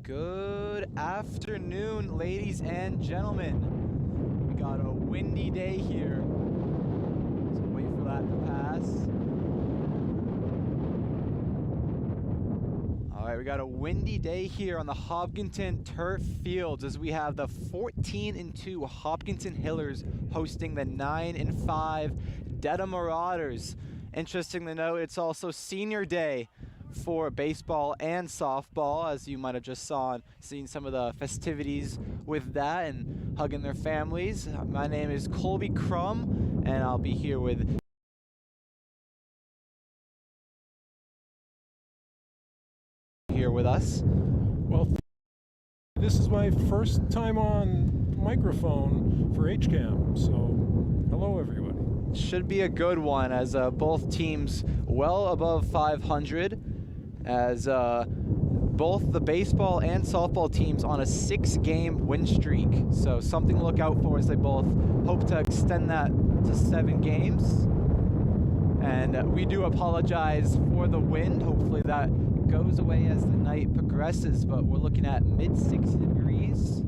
Good afternoon, ladies and gentlemen. We got a windy day here, so wait for that to pass. All right, we got a windy day here on the Hopkinton Turf Fields as we have the 14-2 Hopkinton Hillers hosting the 9-5 Dedham Marauders. Interesting to note, it's also senior day for baseball and softball, as you might have just seen some of the festivities with that and hugging their families. My name is Colby Crum, and I'll be here with us. Well, this is my first time on microphone for HCAM, so hello everybody. Should be a good one, as both teams well above 500, as both the baseball and softball teams on a 6-game win streak. So something to look out for, as they both hope to extend that to 7 games. And we do apologize for the wind. Hopefully that goes away as the night progresses, but we're looking at mid-60 degrees.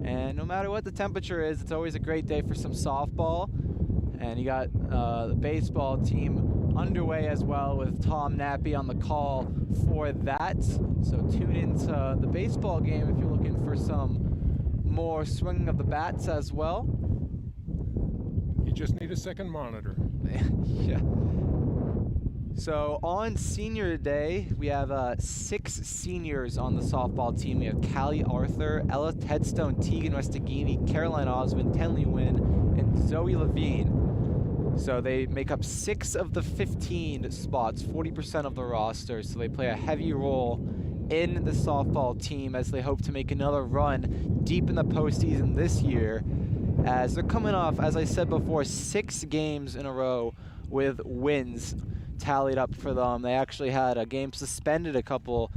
And no matter what the temperature is, it's always a great day for some softball. And you got the baseball team underway as well, with Tom Nappy on the call for that. So tune into the baseball game if you're looking for some more swinging of the bats as well. You just need a second monitor. Yeah. So on senior day, we have 6 seniors on the softball team. We have Callie Arthur, Ella Tedstone, Tegan Westagini, Caroline Osmond, Tenley Wynn, and Zoe Levine. So they make up 6 of the 15 spots, 40% of the roster. So they play a heavy role in the softball team as they hope to make another run deep in the postseason this year, as they're coming off, as I said before, 6 games in a row with wins tallied up for them. They actually had a game suspended a couple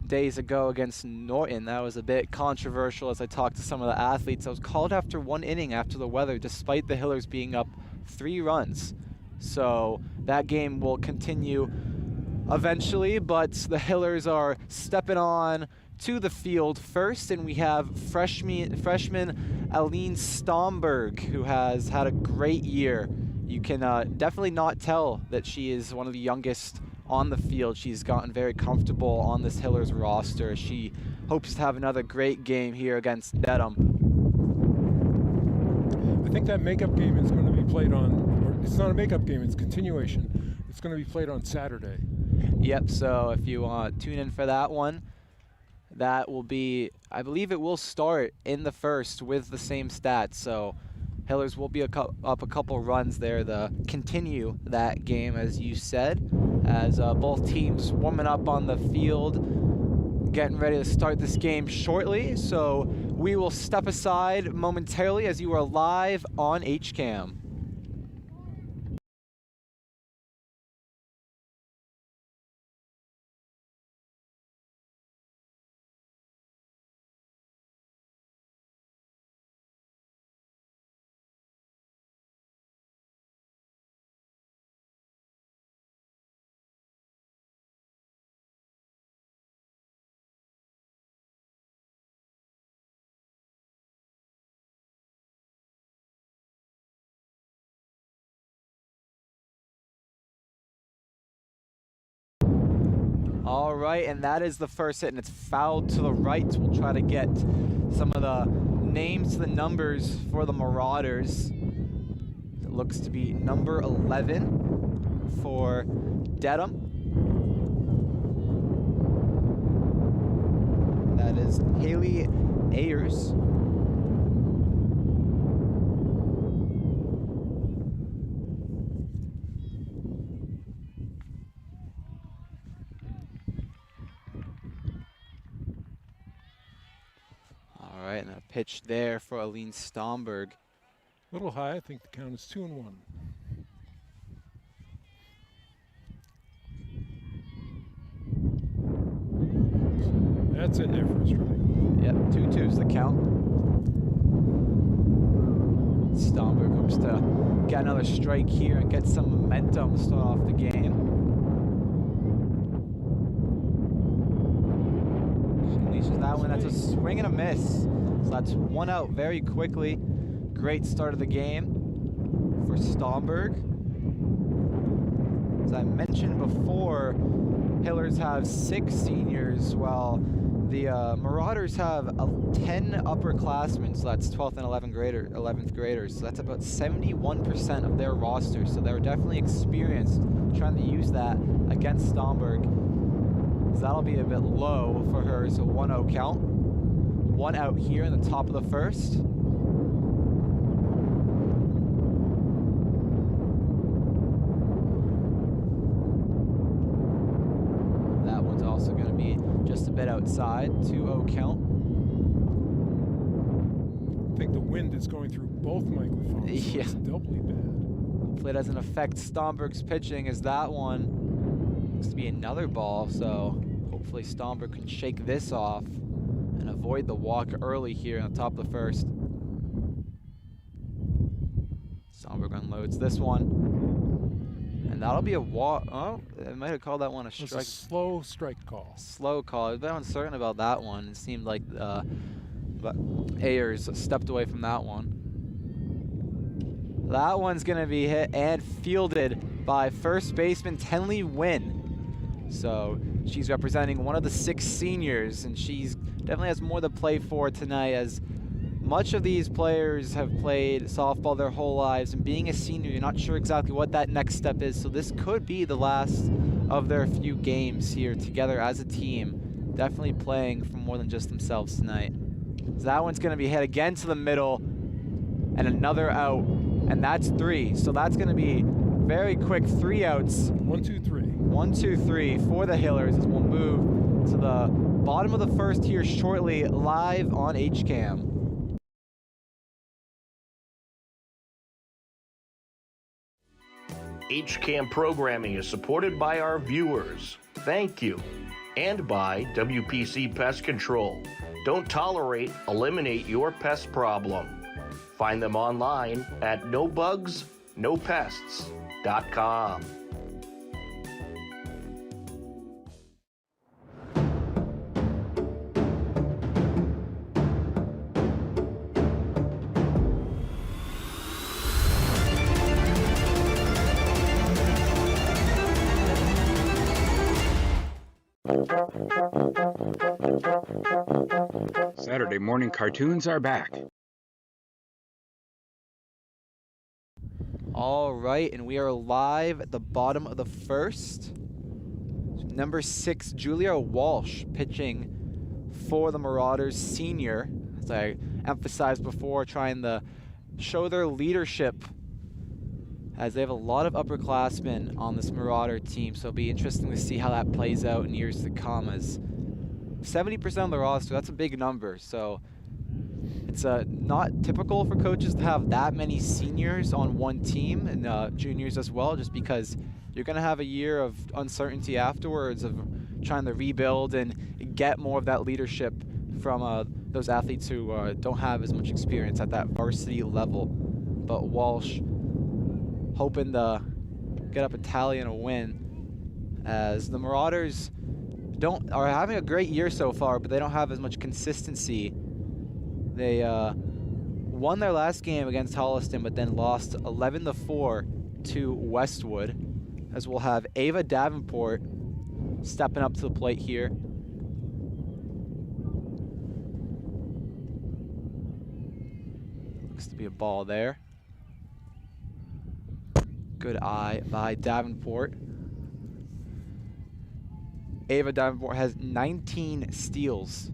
days ago against Norton. That was a bit controversial, as I talked to some of the athletes. I was called after 1 inning after the weather, despite the Hillers being up 3 runs. So that game will continue eventually, but the Hillers are stepping on to the field first, and we have freshman Aline Stomberg, who has had a great year. You can definitely not tell that she is one of the youngest on the field. She's gotten very comfortable on this Hillers roster. She hopes to have another great game here against Dedham. I think that makeup game is going to be played on, or it's not a makeup game, it's continuation. It's going to be played on Saturday. Yep, so if you want to tune in for that one, that will be, I believe it will start in the first with the same stats. So Hillers will be up a couple runs there to continue that game, as you said, as both teams warming up on the field, getting ready to start this game shortly. So we will step aside momentarily as you are live on HCAM. All right, and that is the first hit, and it's fouled to the right. We'll try to get some of the names to the numbers for the Marauders. It looks to be number 11 for Dedham. That is Haley Ayers. All right, and a pitch there for Aline Stomberg. A little high, I think the count is 2-1. That's in there for a strike. Yep, 2-2's the count. Stomberg hopes to get another strike here and get some momentum to start off the game. that one. That's a swing and a miss. So that's one out very quickly. Great start of the game for Stomberg. As I mentioned before, Hillers have 6 seniors, while the Marauders have 10 upperclassmen, so that's 12th and 11th graders. So that's about 71% of their roster. So they're definitely experienced trying to use that against Stomberg. So that'll be a bit low for her. So 1-0 count. 1 out here in the top of the first. Also going to be just a bit outside. 2-0 count. I think the wind is going through both microphones. So it's doubly bad. Hopefully it doesn't affect Stomberg's pitching, as that one looks to be another ball. So hopefully Stomberg can shake this off and avoid the walk early here on the top of the first. Stomberg unloads this one. And that'll be a walk. Oh, they might have called that one a strike. It's a slow strike call. Slow call. I was a bit uncertain about that one. It seemed like but Ayers stepped away from that one. That one's going to be hit and fielded by first baseman Tenley Wynn. So she's representing one of the 6 seniors, and she's definitely has more to play for tonight, as much of these players have played softball their whole lives, and being a senior, you're not sure exactly what that next step is. So this could be the last of their few games here together as a team. Definitely playing for more than just themselves tonight. So that one's going to be hit again to the middle, and another out, and that's 3. So that's going to be very quick 3 outs. 1, 2, 3. 1, 2, 3 for the Hillers, as we'll move to the bottom of the first here shortly, live on HCAM. HCAM programming is supported by our viewers. Thank you. And by WPC Pest Control. Don't tolerate, eliminate your pest problem. Find them online at nobugsnopests.com. Saturday morning cartoons are back. All right, and we are live at the bottom of the first. Number 6, Julia Walsh, pitching for the Marauders, senior. As I emphasized before, trying to show their leadership, as they have a lot of upperclassmen on this Marauder team. So it'll be interesting to see how that plays out in years to come, as 70% of the roster, that's a big number. So it's not typical for coaches to have that many seniors on one team, and juniors as well, just because you're going to have a year of uncertainty afterwards of trying to rebuild and get more of that leadership from those athletes who don't have as much experience at that varsity level. But Walsh hoping to get up a tally and a win, as the Marauders are having a great year so far, but they don't have as much consistency. They won their last game against Holliston, but then lost 11-4 to Westwood, as we'll have Ava Davenport stepping up to the plate here. Looks to be a ball there. Good eye by Davenport. Ava Davenport has 19 steals.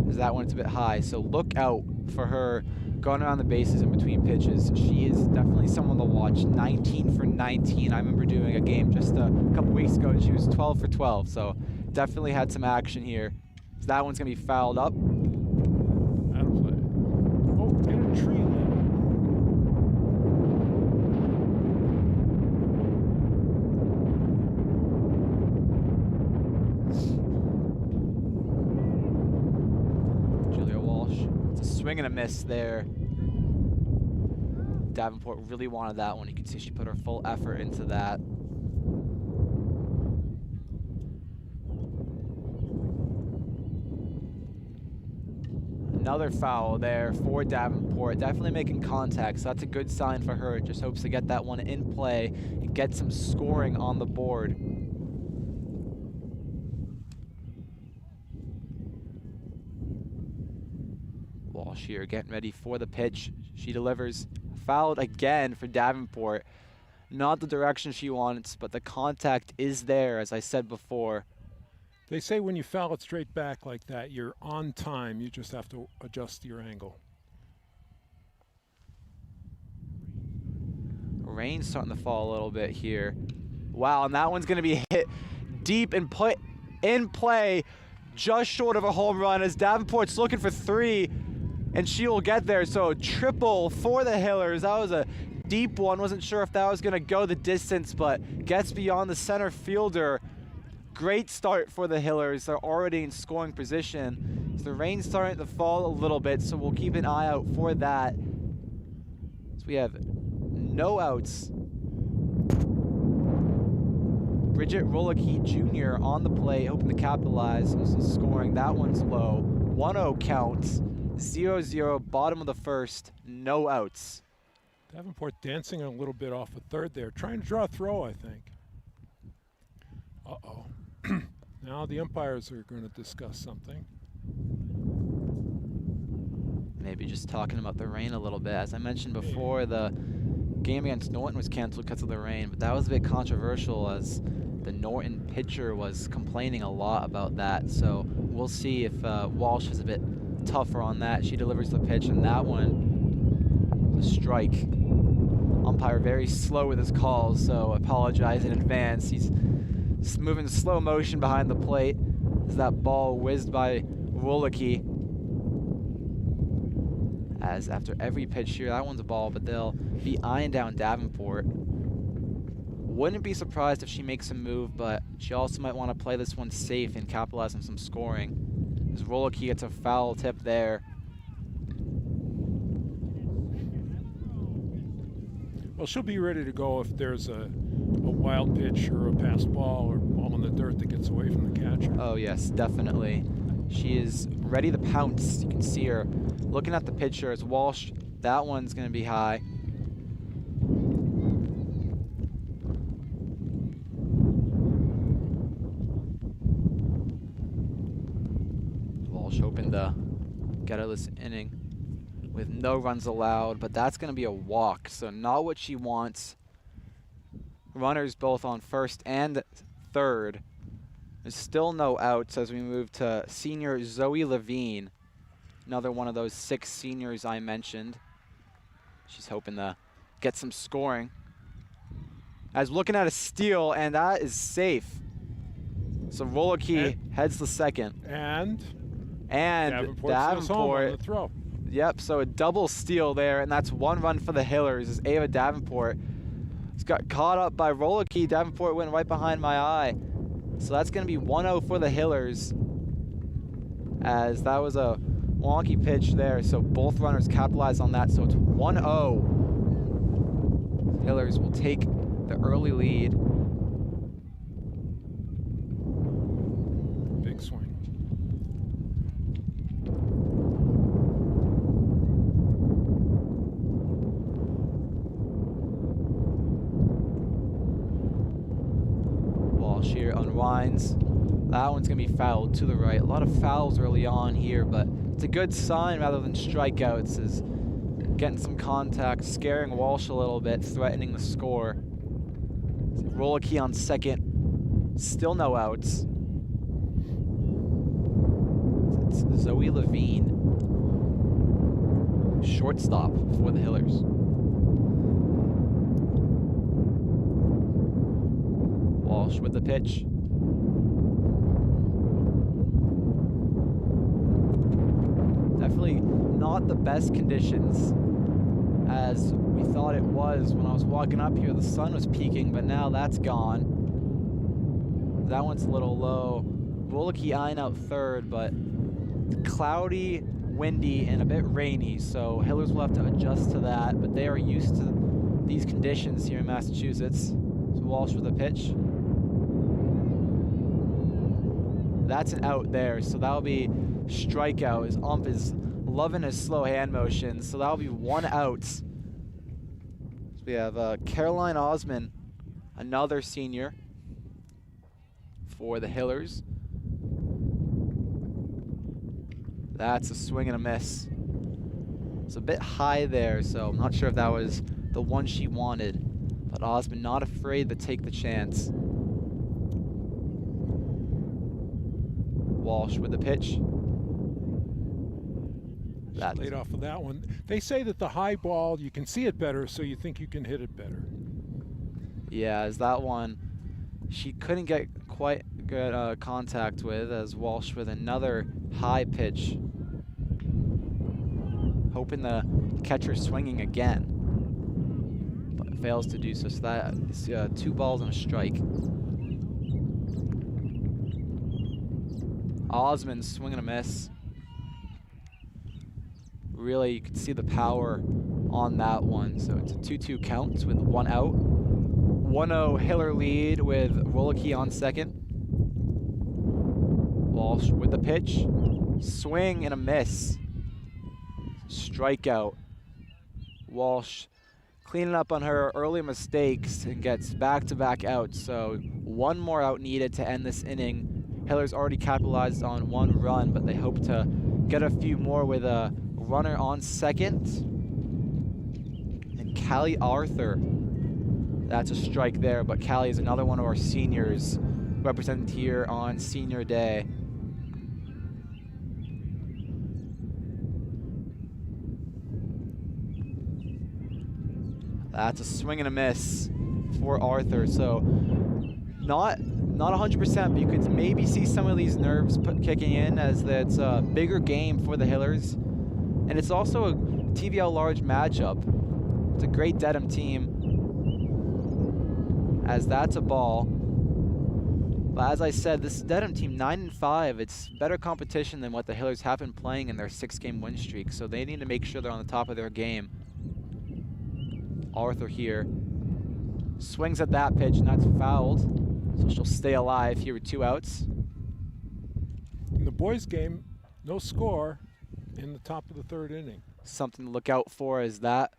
As that one's a bit high, so look out for her going around the bases in between pitches. She is definitely someone to watch. 19 for 19. I remember doing a game just a couple weeks ago, and she was 12 for 12. So definitely had some action here. So that one's gonna be fouled up. Out of play. Oh, in a tree limb. Swing and a miss there. Davenport really wanted that one. You can see she put her full effort into that. Another foul there for Davenport. Definitely making contact, so that's a good sign for her. Just hopes to get that one in play and get some scoring on the board. Walsh here getting ready for the pitch. She delivers. Fouled again for Davenport. Not the direction she wants, but the contact is there, as I said before. They say when you foul it straight back like that, you're on time. You just have to adjust your angle. Rain's starting to fall a little bit here. Wow, and that one's going to be hit deep and put in play just short of a home run as Davenport's looking for 3, and she will get there. So triple for the Hillers. That was a deep one. Wasn't sure if that was going to go the distance, but gets beyond the center fielder. Great start for the Hillers. They're already in scoring position. So the rain's starting to fall a little bit, so we'll keep an eye out for that. So we have no outs. Bridget Rolicky Jr. on the play, hoping to capitalize on some scoring. That one's low. 1-0 counts. 0-0, bottom of the first, no outs. Davenport dancing a little bit off a third there, trying to draw a throw, I think. Uh-oh. Now the umpires are going to discuss something. Maybe just talking about the rain a little bit. As I mentioned before, the game against Norton was canceled because of the rain, but that was a bit controversial as the Norton pitcher was complaining a lot about that. So we'll see if Walsh is a bit tougher on that. She delivers the pitch, and that one is a strike. Umpire very slow with his calls, so apologize in advance. He's moving slow motion behind the plate as that ball whizzed by Rolicky. As after every pitch here, that one's a ball, but they'll be eyeing down Davenport. Wouldn't be surprised if she makes a move, but she also might want to play this one safe and capitalize on some scoring. As Rolicky gets a foul tip there. Well, she'll be ready to go if there's a wild pitch or a pass ball or ball in the dirt that gets away from the catcher. Oh yes, definitely. She is ready to pounce. You can see her looking at the pitcher as Walsh. That one's going to be high. Walsh hoping to get out of this inning with no runs allowed, but that's going to be a walk, so not what she wants. Runners both on first and third. There's still no outs as we move to senior Zoe Levine, another one of those 6 seniors I mentioned. She's hoping to get some scoring. As looking at a steal, and that is safe. So Rolicky heads to second. And Davenport home on the throw. Yep, so a double steal there, and that's 1 run for the Hillers as Ava Davenport got caught up by Rolicky. Davenport went right behind my eye. So that's going to be 1-0 for the Hillers, as that was a wonky pitch there. So both runners capitalize on that, so it's 1-0. Hillers will take the early lead. Big swing. Here unwinds. That one's going to be fouled to the right. A lot of fouls early on here, but it's a good sign rather than strikeouts, is getting some contact, scaring Walsh a little bit, threatening the score. Rolicky on second. Still no outs. It's Zoe Levine, shortstop for the Hillers. Walsh with the pitch. Definitely not the best conditions as we thought it was when I was walking up here. The sun was peaking, but now that's gone. That one's a little low. Rolicky eyeing out third, but cloudy, windy, and a bit rainy, so Hillers will have to adjust to that, but they are used to these conditions here in Massachusetts. So Walsh with the pitch. That's an out there, so that'll be strikeout. His ump is Loving his slow hand motion, so that'll be 1 out. So we have Caroline Osman, another senior for the Hillers. That's a swing and a miss. It's a bit high there, so I'm not sure if that was the one she wanted. But Osman not afraid to take the chance. Walsh with the pitch. Just laid off of that one. They say that the high ball, you can see it better, so you think you can hit it better. Yeah, as that one, she couldn't get quite good contact with, as Walsh with another high pitch. Hoping the catcher swinging again, but fails to do so. So that is 2 balls and a strike. Osman swing and a miss. Really, you can see the power on that one. So it's a 2-2 count with 1 out. 1-0 Hiller lead with Rolicky on second. Walsh with the pitch. Swing and a miss. Strikeout. Walsh cleaning up on her early mistakes and gets back-to-back outs. So 1 more out needed to end this inning. Hiller's already capitalized on 1 run, but they hope to get a few more with a runner on second. And Callie Arthur, that's a strike there, but Callie is another one of our seniors represented here on senior day. That's a swing and a miss for Arthur. So not 100%, but you could maybe see some of these nerves kicking in, as it's a bigger game for the Hillers. And it's also a TVL large matchup. It's a great Dedham team, as that's a ball. But as I said, this Dedham team, 9-5, it's better competition than what the Hillers have been playing in their 6-game win streak. So they need to make sure they're on the top of their game. Arthur here swings at that pitch, and that's fouled. So she'll stay alive here with 2 outs. In the boys' game, no score in the top of the 3rd inning. Something to look out for as that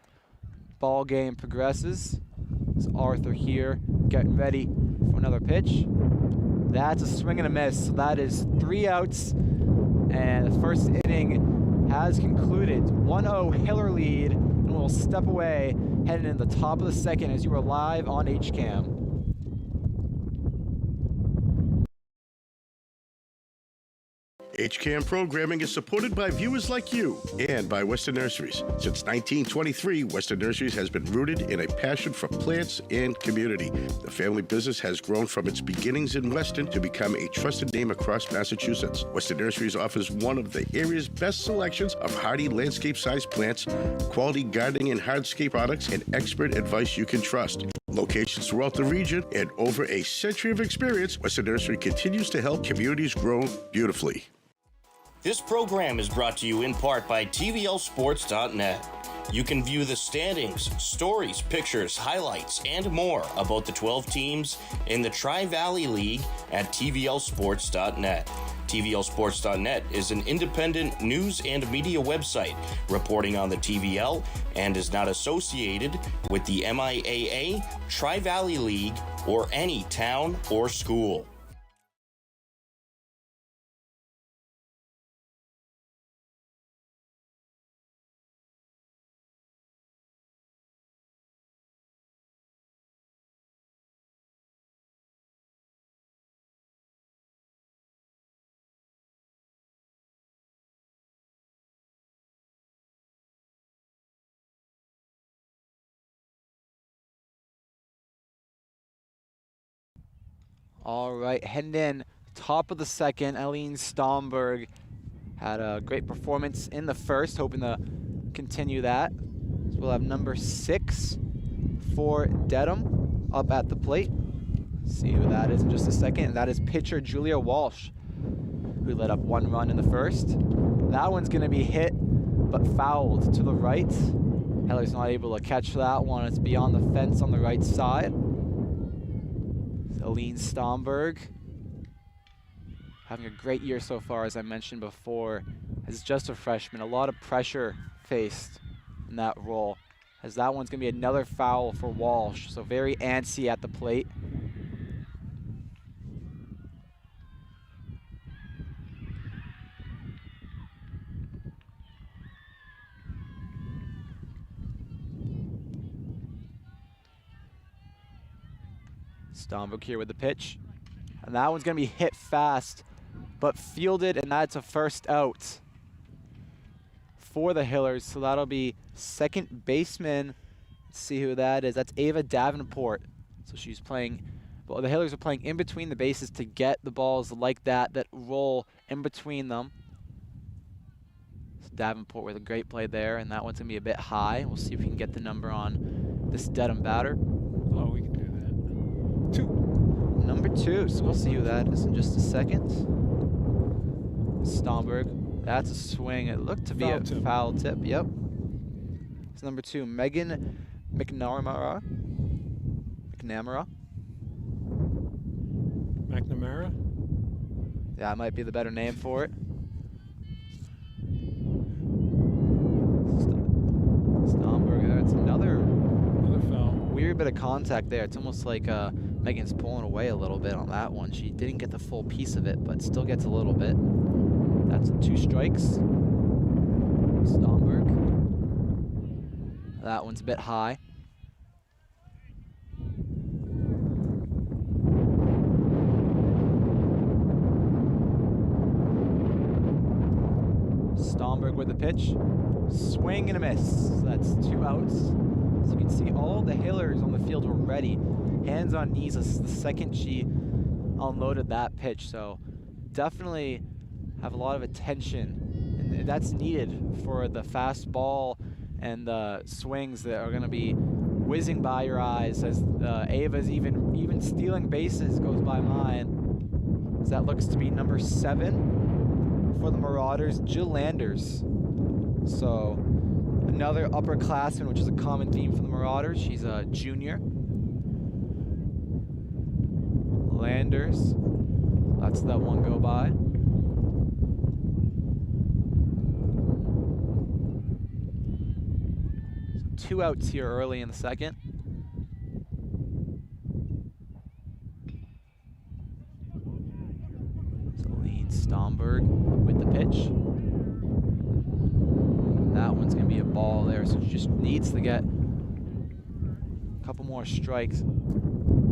ball game progresses. So Arthur here getting ready for another pitch. That's a swing and a miss. So that is 3 outs, and the first inning has concluded. 1-0 Hiller lead, and we'll step away, heading in the top of the 2nd as you are live on HCAM. HCAM programming is supported by viewers like you and by Western Nurseries. Since 1923, Western Nurseries has been rooted in a passion for plants and community. The family business has grown from its beginnings in Weston to become a trusted name across Massachusetts. Western Nurseries offers one of the area's best selections of hardy landscape-sized plants, quality gardening and hardscape products, and expert advice you can trust. Locations throughout the region and over a century of experience, Western Nursery continues to help communities grow beautifully. This program is brought to you in part by TVLsports.net. You can view the standings, stories, pictures, highlights, and more about the 12 teams in the Tri-Valley League at TVLsports.net. TVLsports.net is an independent news and media website reporting on the TVL and is not associated with the MIAA, Tri-Valley League, or any town or school. All right, heading in, top of the 2nd, Eileen Stomberg had a great performance in the 1st, hoping to continue that. So we'll have number 6 for Dedham up at the plate. See who that is in just a second, and that is pitcher Julia Walsh, who let up 1 run in the 1st. That one's gonna be hit, but fouled to the right. Heller's not able to catch that one. It's beyond the fence on the right side. Aline Stomberg having a great year so far, as I mentioned before, as just a freshman. A lot of pressure faced in that role, as that one's going to be another foul for Walsh. So very antsy at the plate. Stomberg here with the pitch. And that one's going to be hit fast, but fielded, and that's a first out for the Hillers. So that'll be second baseman. Let's see who that is. That's Ava Davenport. So she's playing, well, the Hillers are playing in between the bases to get the balls like that roll in between them. So Davenport with a great play there, and that one's going to be a bit high. We'll see if we can get the number on this Dedham batter. Oh, we can do that. 2. Number 2, so we'll see who that is in just a second. Stomberg, that's a swing. It looked to be a foul tip, yep. It's number 2, Megan McNamara. McNamara? Yeah, that might be the better name for it. Stomberg, that's another foul. Weird bit of contact there. It's almost like Megan's pulling away a little bit on that one. She didn't get the full piece of it, but still gets a little bit. That's 2 strikes. Stomberg. That one's a bit high. Stomberg with the pitch. Swing and a miss. That's 2 outs. So you can see all the Hillers on the field were ready. Hands on knees. This is the second she unloaded that pitch. So definitely have a lot of attention. And that's needed for the fastball and the swings that are going to be whizzing by your eyes as Ava's even stealing bases goes by mine. As that looks to be number 7 for the Marauders, Jill Landers. So another upperclassman, which is a common theme for the Marauders. She's a junior. Landers, that's that one go by. So 2 outs here early in the second. Celine Stomberg with the pitch. That one's going to be a ball there, so she just needs to get a couple more strikes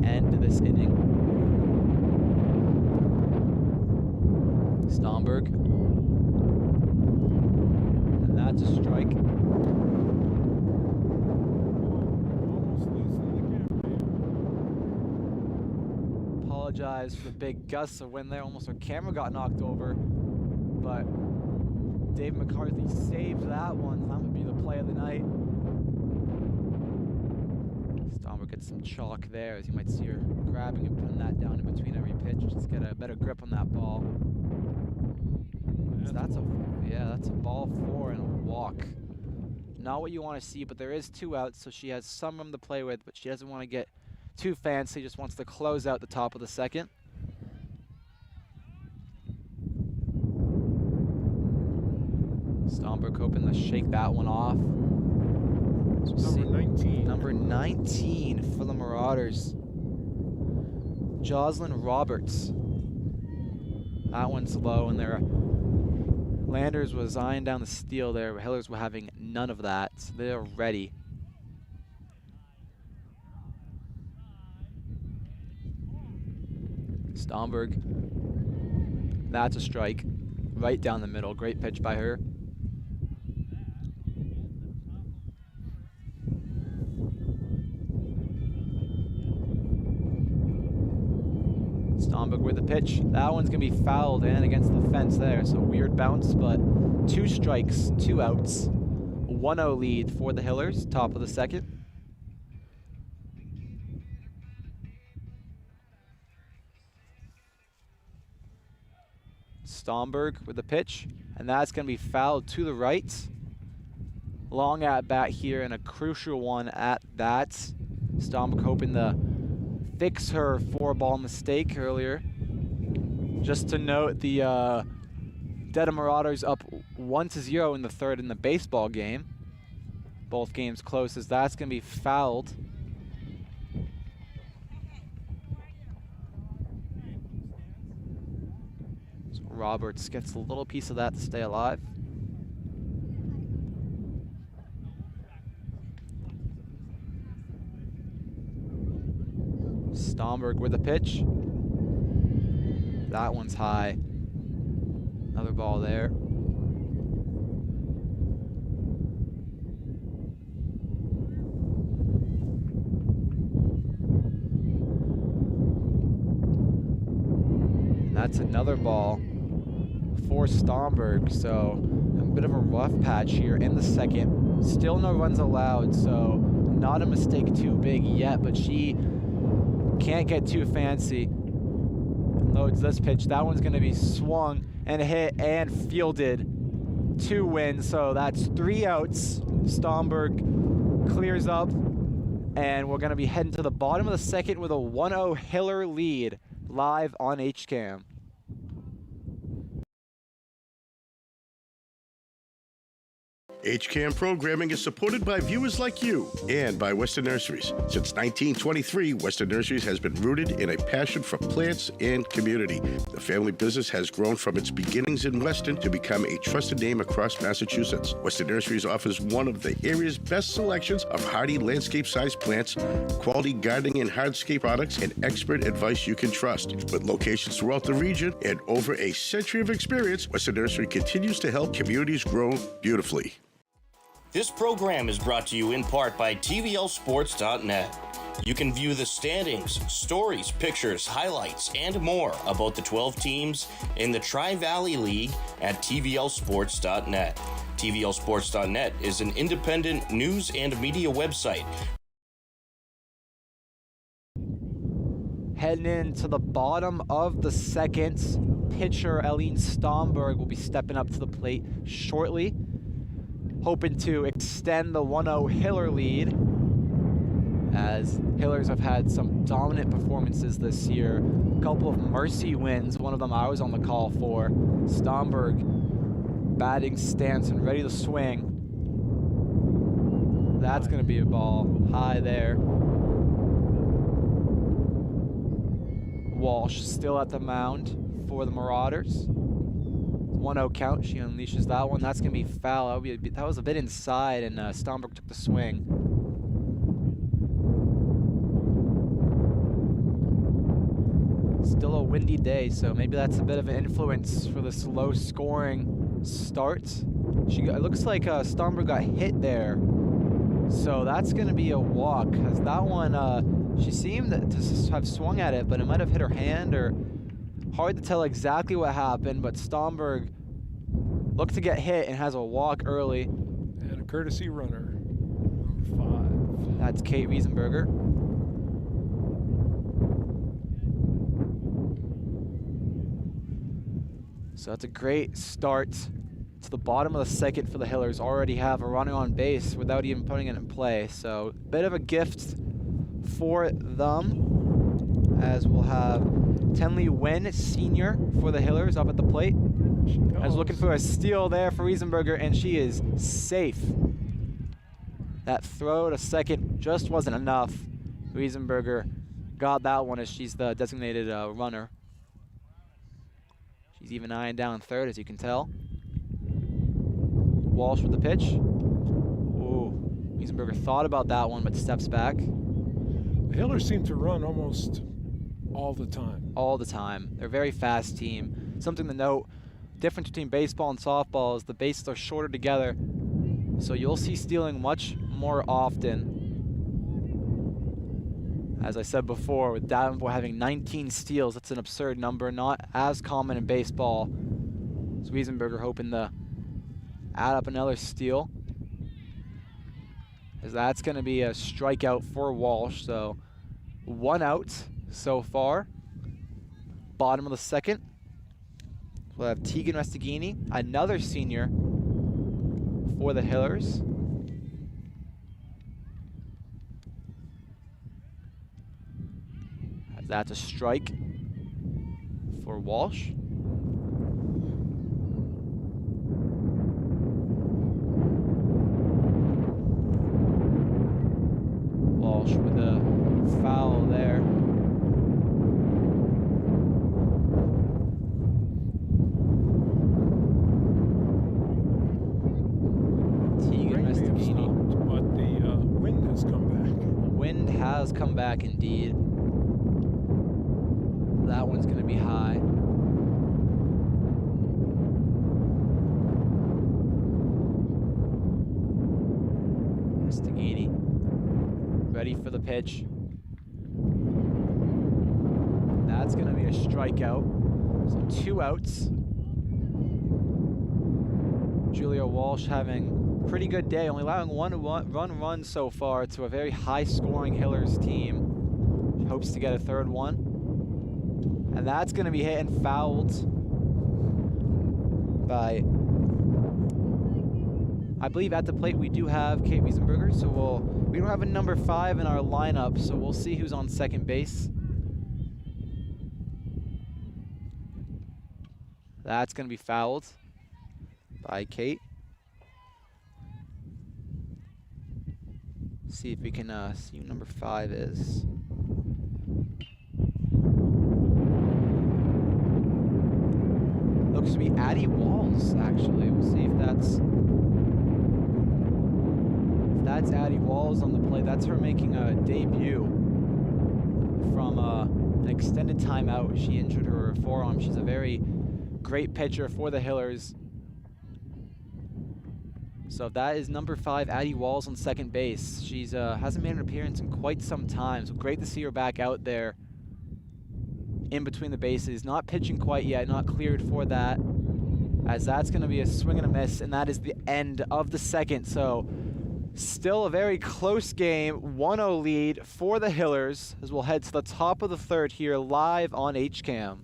end this inning. Stomberg. And that's a strike. Apologize for the big gusts of wind there. Almost our camera got knocked over. But Dave McCarthy saved that one. That would be the play of the night. Stomberg gets some chalk there, as you might see her grabbing and putting that down in between every pitch just to get a better grip on that ball. So that's a ball 4 and a walk. Not what you want to see, but there is 2 outs, so she has some room to play with, but she doesn't want to get too fancy, just wants to close out the top of the second. Stomberg hoping to shake that one off. Number 19. Number 19 for the Marauders, Jocelyn Roberts. That one's low, and Landers was eyeing down the steal there. Hillers were having none of that. So they're ready. Stomberg. That's a strike. Right down the middle. Great pitch by her. Stomberg with the pitch. That one's going to be fouled and against the fence there. So weird bounce, but 2 strikes, 2 outs. 1-0 lead for the Hillers, top of the second. Stomberg with the pitch, and that's going to be fouled to the right. Long at bat here, and a crucial one at that. Stomberg hoping to fix her 4-ball mistake earlier. Just to note, the Dedham Marauders up 1-0 in the third in the baseball game. Both games close as that's going to be fouled. So Roberts gets a little piece of that to stay alive. Stomberg with a pitch. That one's high. Another ball there. That's another ball for Stomberg, so a bit of a rough patch here in the second. Still no runs allowed, so not a mistake too big yet, but she can't get too fancy. Loads this pitch. That one's going to be swung and hit and fielded to win, so that's 3 outs. Stomberg clears up, and we're going to be heading to the bottom of the second with a 1-0 Hiller lead live on HCAM. HCAM programming is supported by viewers like you and by Western Nurseries. Since 1923, Western Nurseries has been rooted in a passion for plants and community. The family business has grown from its beginnings in Weston to become a trusted name across Massachusetts. Western Nurseries offers one of the area's best selections of hardy landscape-sized plants, quality gardening and hardscape products, and expert advice you can trust. With locations throughout the region and over a century of experience, Western Nursery continues to help communities grow beautifully. This program is brought to you in part by TVLSports.net. You can view the standings, stories, pictures, highlights, and more about the 12 teams in the Tri-Valley League at TVLSports.net. TVLSports.net is an independent news and media website. Heading into the bottom of the second, pitcher Eileen Stomberg will be stepping up to the plate shortly, hoping to extend the 1-0 Hiller lead, as Hillers have had some dominant performances this year. A couple of mercy wins, one of them I was on the call for. Stomberg batting stance and ready to swing. That's going to be a ball high there. Walsh still at the mound for the Marauders. 1-0 count. She unleashes that one. That's going to be foul. That was a bit inside, and Stomberg took the swing. Still a windy day, so maybe that's a bit of an influence for this low-scoring start. It looks like Stomberg got hit there, so that's going to be a walk, because that one, she seemed to have swung at it, but it might have hit her hand, or hard to tell exactly what happened, but Stomberg looked to get hit and has a walk early. And a courtesy runner, number 5. That's Kate Riesenberger. So that's a great start to the bottom of the second for the Hillers. Already have a runner on base without even putting it in play. So a bit of a gift for them, as we'll have Tenley Wen, senior, for the Hillers up at the plate. I was looking for a steal there for Riesenberger, and she is safe. That throw to second just wasn't enough. Riesenberger got that one, as she's the designated runner. She's even eyeing down third, as you can tell. Walsh with the pitch. Ooh, Riesenberger thought about that one, but steps back. The Hillers seem to run almost all the time. All the time. They're a very fast team. Something to note, difference between baseball and softball is the bases are shorter together, so you'll see stealing much more often. As I said before, with Davenport having 19 steals, that's an absurd number, not as common in baseball. So Riesenberger hoping to add up another steal, as that's going to be a strikeout for Walsh. So 1 out so far. Bottom of the second, we'll have Tegan Restaghini, another senior for the Hillers. That's a strike for Walsh. does come back indeed. That one's going to be high. Stagini ready for the pitch. That's going to be a strikeout. So 2 outs. Julia Walsh having a pretty good day, only allowing one run so far to a very high-scoring Hillers team. She hopes to get a 3rd one. And that's going to be hit and fouled by, I believe at the plate we do have Kate Wiesenberger, so we don't have a number 5 in our lineup, so we'll see who's on second base. That's going to be fouled by Kate. See if we can see who number 5 is. Looks to be Addie Walls, actually. We'll see if that's Addie Walls on the plate. That's her making a debut from an extended timeout. She injured her forearm. She's a very great pitcher for the Hillers. So that is number 5, Addie Walls on second base. She's hasn't made an appearance in quite some time, so great to see her back out there in between the bases. Not pitching quite yet, not cleared for that, as that's going to be a swing and a miss, and that is the end of the second. So still a very close game, 1-0 lead for the Hillers, as we'll head to the top of the 3rd here live on HCAM.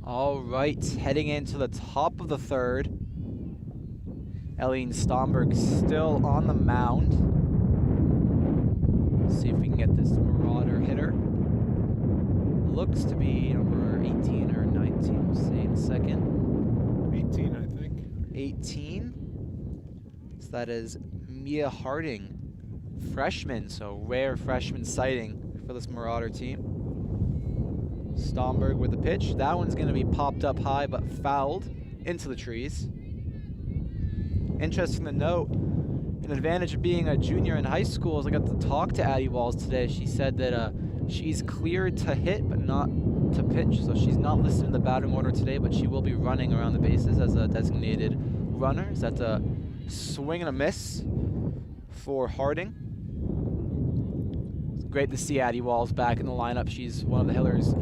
All right, heading into the top of the 3rd. Eileen Stomberg still on the mound. See if we can get this Marauder hitter. Looks to be number 18 or 19. We'll see in a second. 18, I think. 18. So that is Mia Harding, freshman. So rare freshman sighting for this Marauder team. Stomberg with the pitch. That one's going to be popped up high but fouled into the trees. Interesting to note, an advantage of being a junior in high school is I got to talk to Addie Walls today. She said that she's cleared to hit but not to pitch, so she's not listed in the batting order today, but she will be running around the bases as a designated runner. So that's a swing and a miss for Harding. It's great to see Addie Walls back in the lineup. She's one of the Hillers'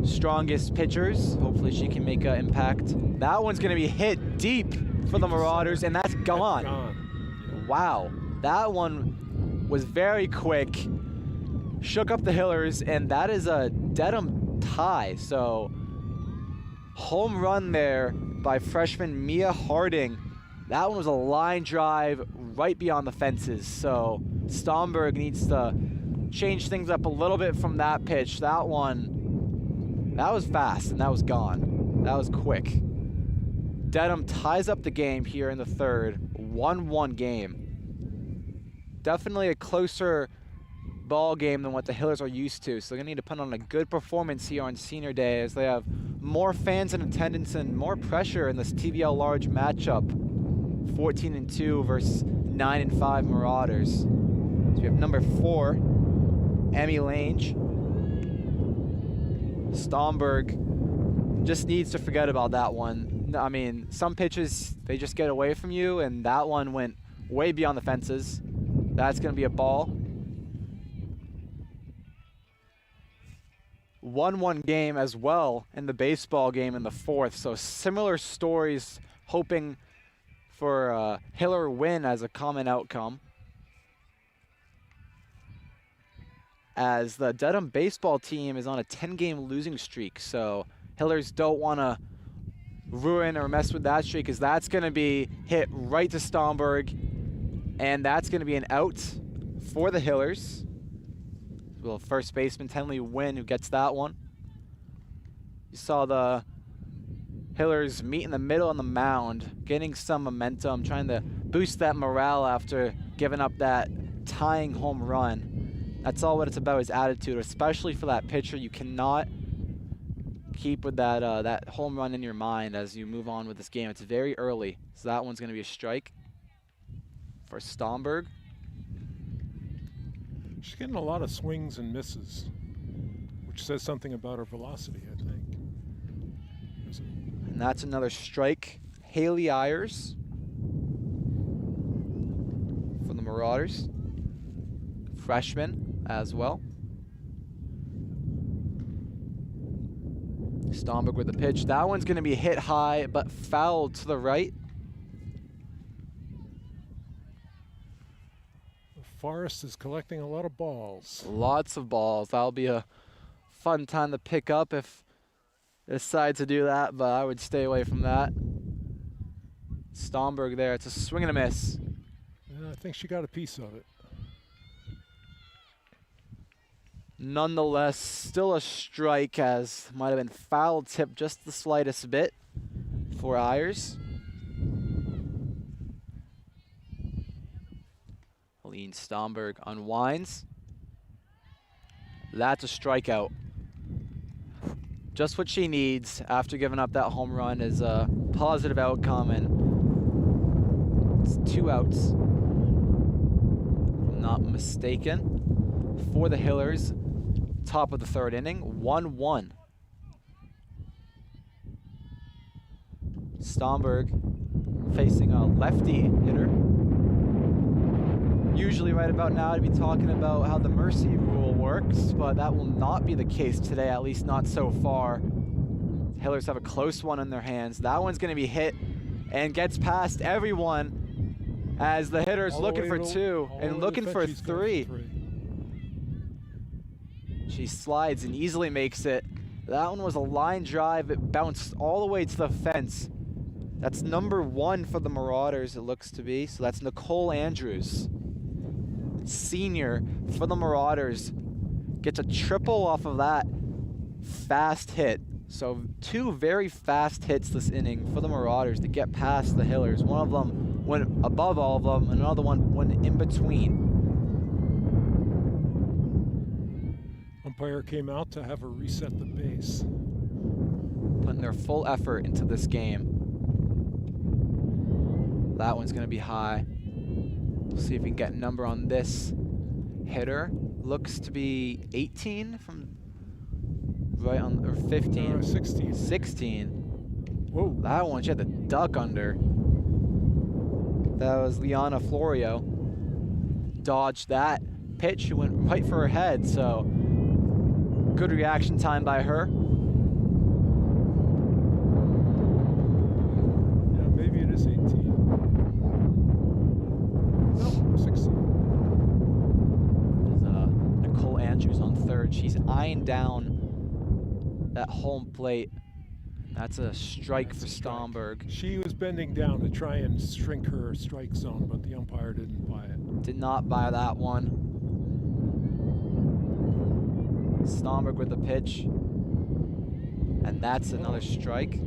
strongest pitchers. Hopefully she can make an impact. That one's going to be hit deep for the Marauders, and that's gone. Wow, that one was very quick. Shook up the Hillers, and that is a Dedham tie. So home run there by freshman Mia Harding. That one was a line drive right beyond the fences. So Stomberg needs to change things up a little bit from that pitch. That one, that was fast, and that was gone. That was quick. Dedham ties up the game here in the 3rd. 1-1 game. Definitely a closer ball game than what the Hillers are used to, so they're gonna need to put on a good performance here on senior day as they have more fans in attendance and more pressure in this TVL large matchup. 14-2 versus 9-5 Marauders. So we have number 4, Emmy Lange. Stomberg just needs to forget about that one. I mean, some pitches, they just get away from you, and that one went way beyond the fences. That's going to be a ball. 1-1 game as well in the baseball game in the fourth. So similar stories, hoping for a Hiller win as a common outcome. As the Dedham baseball team is on a 10-game losing streak. So Hillers don't want to ruin or mess with that streak, because that's going to be hit right to Stomberg. And that's going to be an out for the Hillers. Will first baseman Tenley win, who gets that one. You saw the Hillers meet in the middle on the mound, getting some momentum, trying to boost that morale after giving up that tying home run. That's all what it's about, is attitude, especially for that pitcher. You cannot keep with that that home run in your mind as you move on with this game. It's very early, so that one's going to be a strike for Stomberg. She's getting a lot of swings and misses, which says something about her velocity, I think. And that's another strike. Haley Ayers for the Marauders. Freshman as well. Stomberg with the pitch. That one's going to be hit high, but fouled to the right. Forrest is collecting a lot of balls. Lots of balls. That'll be a fun time to pick up if they decide to do that, but I would stay away from that. Stomberg there. It's a swing and a miss. Yeah, I think she got a piece of it. Nonetheless, still a strike, as might have been foul tip just the slightest bit for Ayers. Aline Stomberg unwinds. That's a strikeout. Just what she needs after giving up that home run is a positive outcome, and it's 2 outs. If I'm not mistaken, for the Hillers. Top of the third inning, 1-1. Stomberg facing a lefty hitter. Usually right about now I'd be talking about how the mercy rule works, but that will not be the case today, at least not so far. The Hillers have a close one in their hands. That one's going to be hit and gets past everyone, as the hitter's looking for 2 and looking for 3. She slides and easily makes it. That one was a line drive. It bounced all the way to the fence. That's number 1 for the Marauders, it looks to be. So that's Nicole Andrews, senior for the Marauders. Gets a triple off of that fast hit. So 2 very fast hits this inning for the Marauders to get past the Hillers. One of them went above all of them, and another one went in between. Umpire came out to have her reset the base. Putting their full effort into this game. That one's going to be high. We'll see if we can get a number on this hitter. Looks to be 18 from right on, or 15. 16. 16. Whoa. That one, she had the duck under. That was Liana Florio. Dodged that pitch. She went right for her head, so good reaction time by her. Yeah, maybe it is 18. No, 16. There's Nicole Andrews on third. She's eyeing down that home plate. That's a strike for Stomberg. She was bending down to try and shrink her strike zone, but the umpire didn't buy it. Did not buy that one. Stomberg with the pitch, and that's another strike.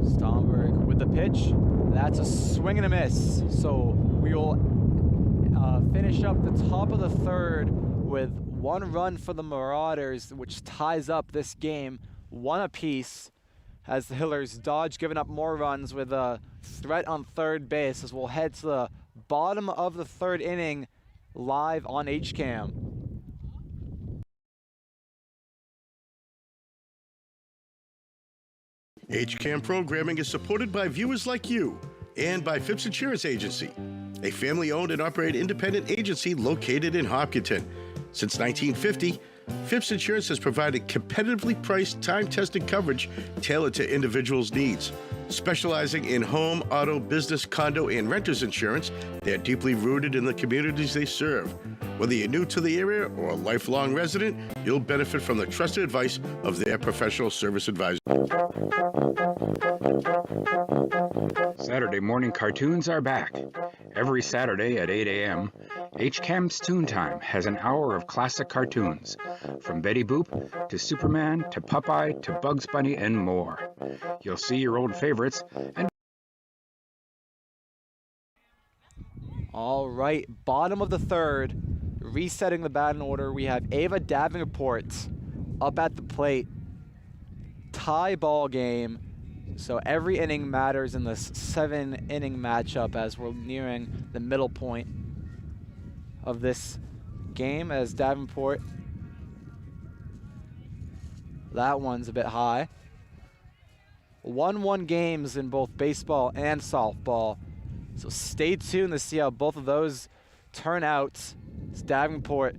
Stomberg with the pitch. That's a swing and a miss. So we will finish up the top of the third with 1 run for the Marauders, which ties up this game 1 apiece, as the Hillers dodge giving up more runs with a threat on third base, as we'll head to the bottom of the third inning live on HCAM. HCAM programming is supported by viewers like you and by Phipps Insurance Agency, a family-owned and operated independent agency located in Hopkinton. Since 1950, Phipps Insurance has provided competitively priced, time-tested coverage tailored to individuals' needs. Specializing in home, auto, business, condo, and renters insurance, they are deeply rooted in the communities they serve. Whether you're new to the area or a lifelong resident, you'll benefit from the trusted advice of their professional service advisor. Saturday morning cartoons are back. Every Saturday at 8 a.m., HCAM's Toon Time has an hour of classic cartoons, from Betty Boop to Superman to Popeye to Bugs Bunny and more. You'll see your old favorites and All right, bottom of the third, resetting the batting order. We have Ava Davenport up at the plate. Tie ball game. So every inning matters in this 7-inning matchup as we're nearing the middle point of this game as Davenport. That one's a bit high. 1-1 games in both baseball and softball. So stay tuned to see how both of those turn out. It's Davenport.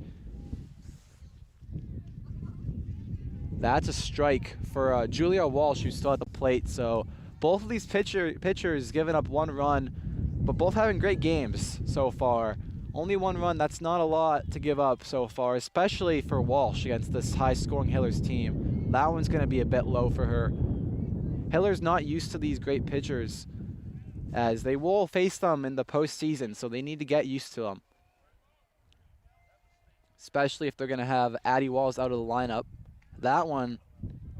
That's a strike for Julia Walsh, who's still at the plate. So both of these pitchers giving up 1 run, but both having great games so far. Only 1 run, that's not a lot to give up so far, especially for Walsh against this high-scoring Hillers team. That one's going to be a bit low for her. Hiller's not used to these great pitchers, as they will face them in the postseason, so they need to get used to them. Especially if they're going to have Addie Walls out of the lineup. That one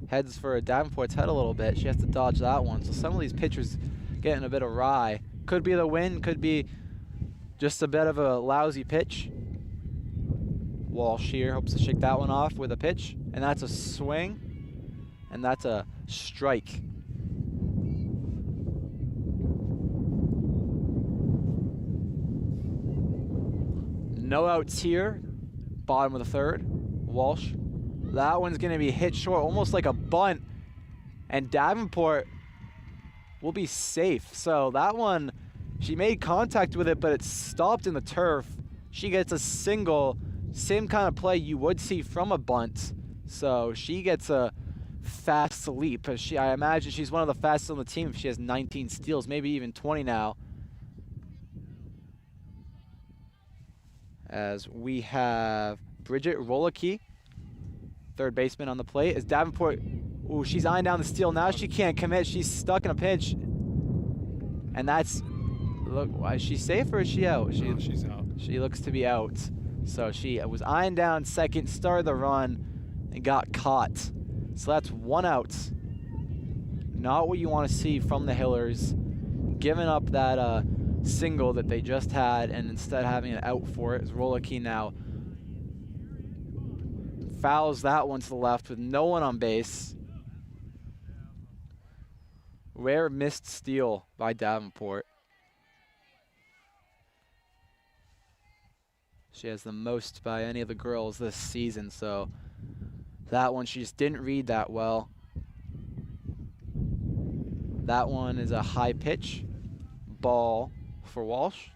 heads for Davenport's head a little bit. She has to dodge that one. So some of these pitchers getting a bit awry. Could be the wind, could be just a bit of a lousy pitch. Walsh here hopes to shake that one off with a pitch. And that's a swing. And that's a strike. No outs here. Bottom of the third. Walsh. That one's going to be hit short, almost like a bunt. And Davenport will be safe. So that one, she made contact with it, but it stopped in the turf. She gets a single, same kind of play you would see from a bunt. So she gets a fast leap. I imagine she's one of the fastest on the team if she has 19 steals, maybe even 20 now. As we have Bridget Rolicky, third baseman on the plate. As Davenport, ooh, she's eyeing down the steal. Now she can't commit. She's stuck in a pinch. And that's, look, is she safe or is she out? No, she's out. She looks to be out. So she was eyeing down second, started the run, and got caught. So that's 1 out. Not what you want to see from the Hillers. Giving up that single that they just had, and instead having an out for it. As Rolicky now fouls that one to the left with no one on base. Rare missed steal by Davenport. She has the most by any of the girls this season, so that one she just didn't read that well. That one is a high pitch ball for Walsh.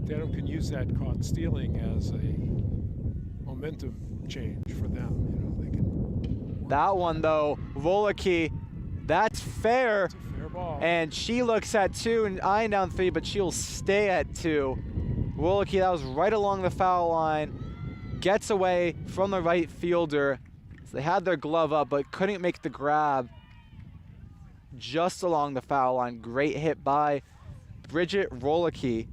Dedham can use that caught stealing as a momentum change for them. You know, they can. That one though, Rolicky, that's fair. It's a fair ball. And she looks at 2 and eyeing down 3, but she'll stay at 2. Rolicky, that was right along the foul line, gets away from the right fielder. So they had their glove up, but couldn't make the grab just along the foul line. Great hit by Bridget Rolicky,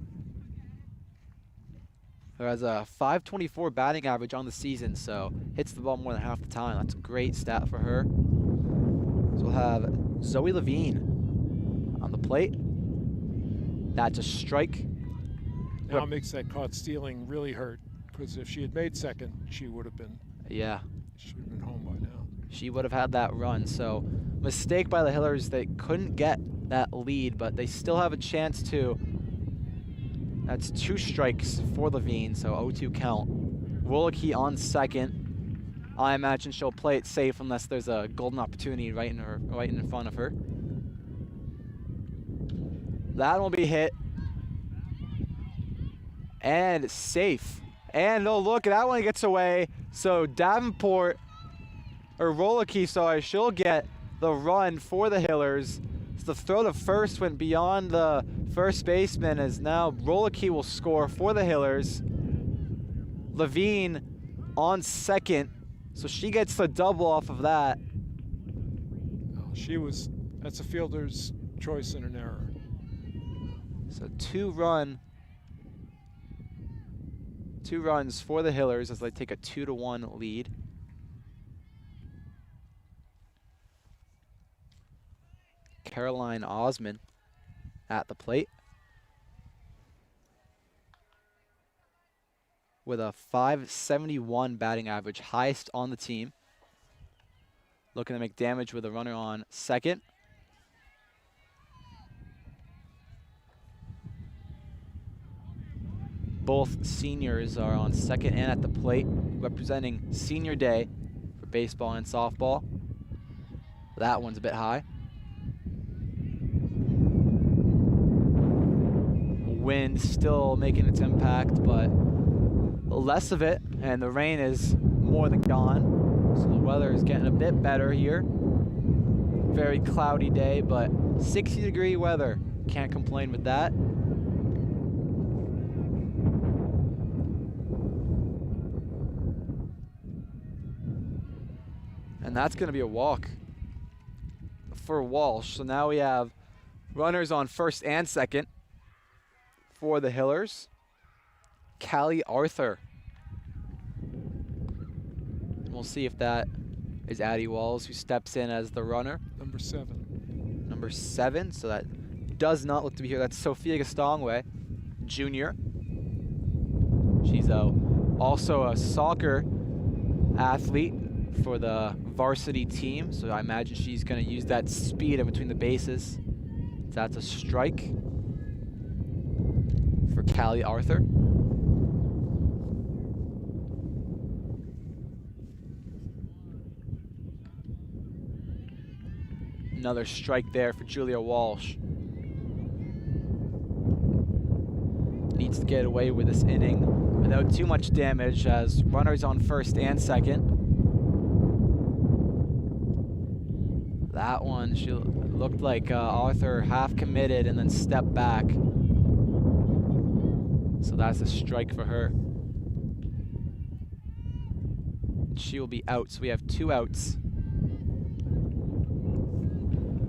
who has a .524 batting average on the season, so hits the ball more than half the time. That's a great stat for her. So we'll have Zoe Levine on the plate. That's a strike. Now it makes that caught stealing really hurt, because if she had made second, she would have been. Yeah. She would have been home by now. She would have had that run. So mistake by the Hillers. They couldn't get that lead, but they still have a chance to, That's 2 strikes for Levine, so 0-2 count. Rolicky on second. I imagine she'll play it safe unless there's a golden opportunity right in front of her. That will be hit. And safe. And oh look, that one gets away. So Davenport, or Rolicky, sorry, she'll get the run for the Hillers. So the throw to first went beyond the first baseman, as now Rolicky will score for the Hillers. Levine on second, so she gets the double off of that. Oh, that's a fielder's choice and an error. So 2 runs for the Hillers as they take a 2-1 lead. Caroline Osman at the plate with a .571 batting average, highest on the team. Looking to make damage with a runner on second. Both seniors are on second and at the plate, representing senior day for baseball and softball. That one's a bit high. Wind still making its impact, but less of it, and the rain is more than gone. So the weather is getting a bit better here. Very cloudy day, but 60-degree weather. Can't complain with that. And that's going to be a walk for Walsh. So now we have runners on first and second for the Hillers. Callie Arthur. We'll see if that is Addie Walls, who steps in as the runner. Number 7. Number 7, so that does not look to be here. That's Sophia Gastongway, junior. She's also a soccer athlete for the varsity team, so I imagine she's going to use that speed in between the bases. That's a strike for Callie Arthur. Another strike there for Julia Walsh. Needs to get away with this inning without too much damage, as runners on first and second. That one, she looked like Arthur half committed and then stepped back. So that's a strike for her. She will be out, so we have 2 outs.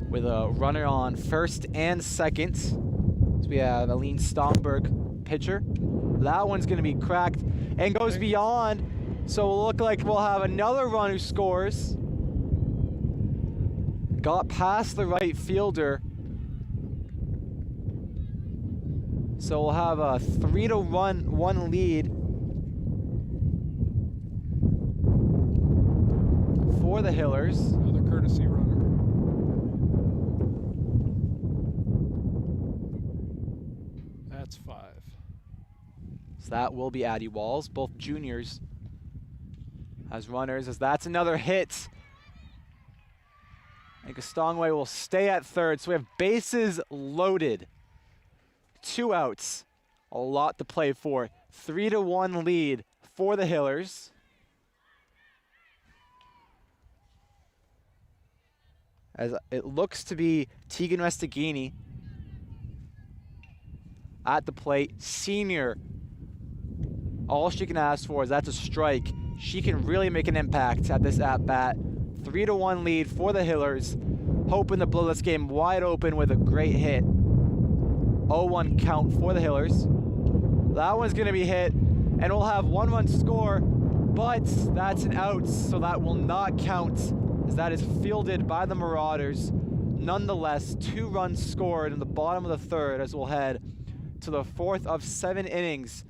With a runner on first and second. So we have Aline Stomberg, pitcher. That one's going to be cracked and goes beyond. So it'll look like we'll have another run who scores. Got past the right fielder. So we'll have a 3-1 lead for the Hillers. Another courtesy runner. That's 5. So that will be Addie Walls, both juniors as runners, as that's another hit. And Gastongway will stay at third, so we have bases loaded. 2 outs, a lot to play for. 3-1 lead for the Hillers. As it looks to be Tegan Restaghini at the plate, senior. All she can ask for is that's a strike. She can really make an impact at this at-bat. 3-1 lead for the Hillers, hoping to blow this game wide open with a great hit. 0-1 count for the Hillers. That one's going to be hit, and we'll have 1 run score, but that's an out, so that will not count, as that is fielded by the Marauders. Nonetheless, 2 runs scored in the bottom of the third, as we'll head to the 4th of 7 innings.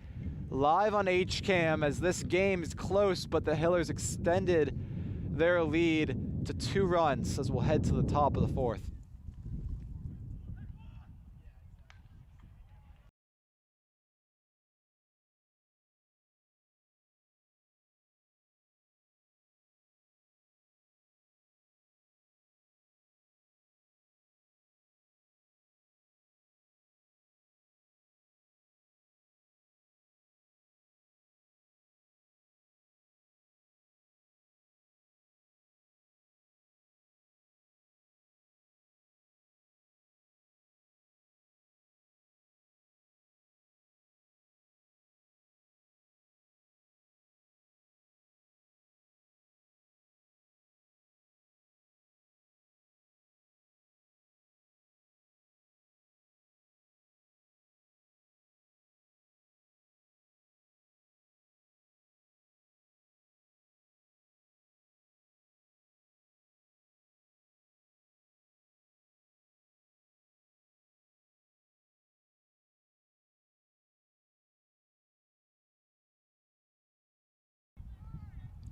Live on HCAM, as this game is close, but the Hillers extended their lead to 2 runs, as we'll head to the top of the 4th.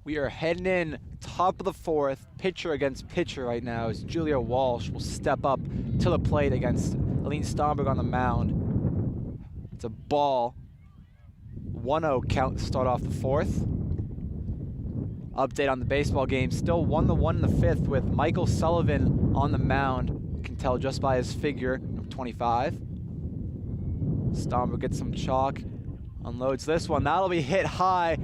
We are heading in top of the fourth, pitcher against pitcher right now, as Julia Walsh will step up to the plate against Aline Stomberg on the mound. It's a ball. 1-0 count to start off the fourth. Update on the baseball game, still 1-1 in the fifth with Michael Sullivan on the mound. You can tell just by his figure, number 25. Stomberg gets some chalk, unloads this one. That'll be hit high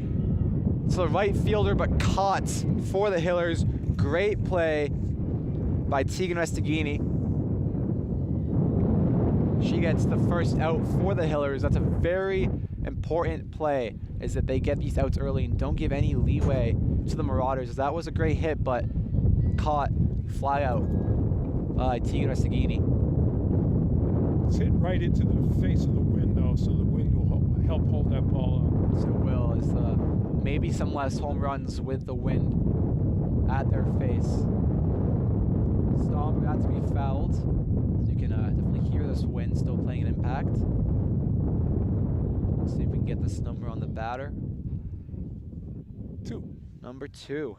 to the right fielder, but caught for the Hillers. Great play by Tegan Restaghini. She gets the first out for the Hillers. That's a very important play, is that they get these outs early and don't give any leeway to the Marauders. That was a great hit, but caught fly out by Tegan Restaghini. It's hit right into the face of the wind, though, so the wind will help hold that ball up. So it will, as maybe some less home runs with the wind at their face. Stomberg got to be fouled. So you can definitely hear this wind still playing an impact. Let's see if we can get this number on the batter. 2. Number 2.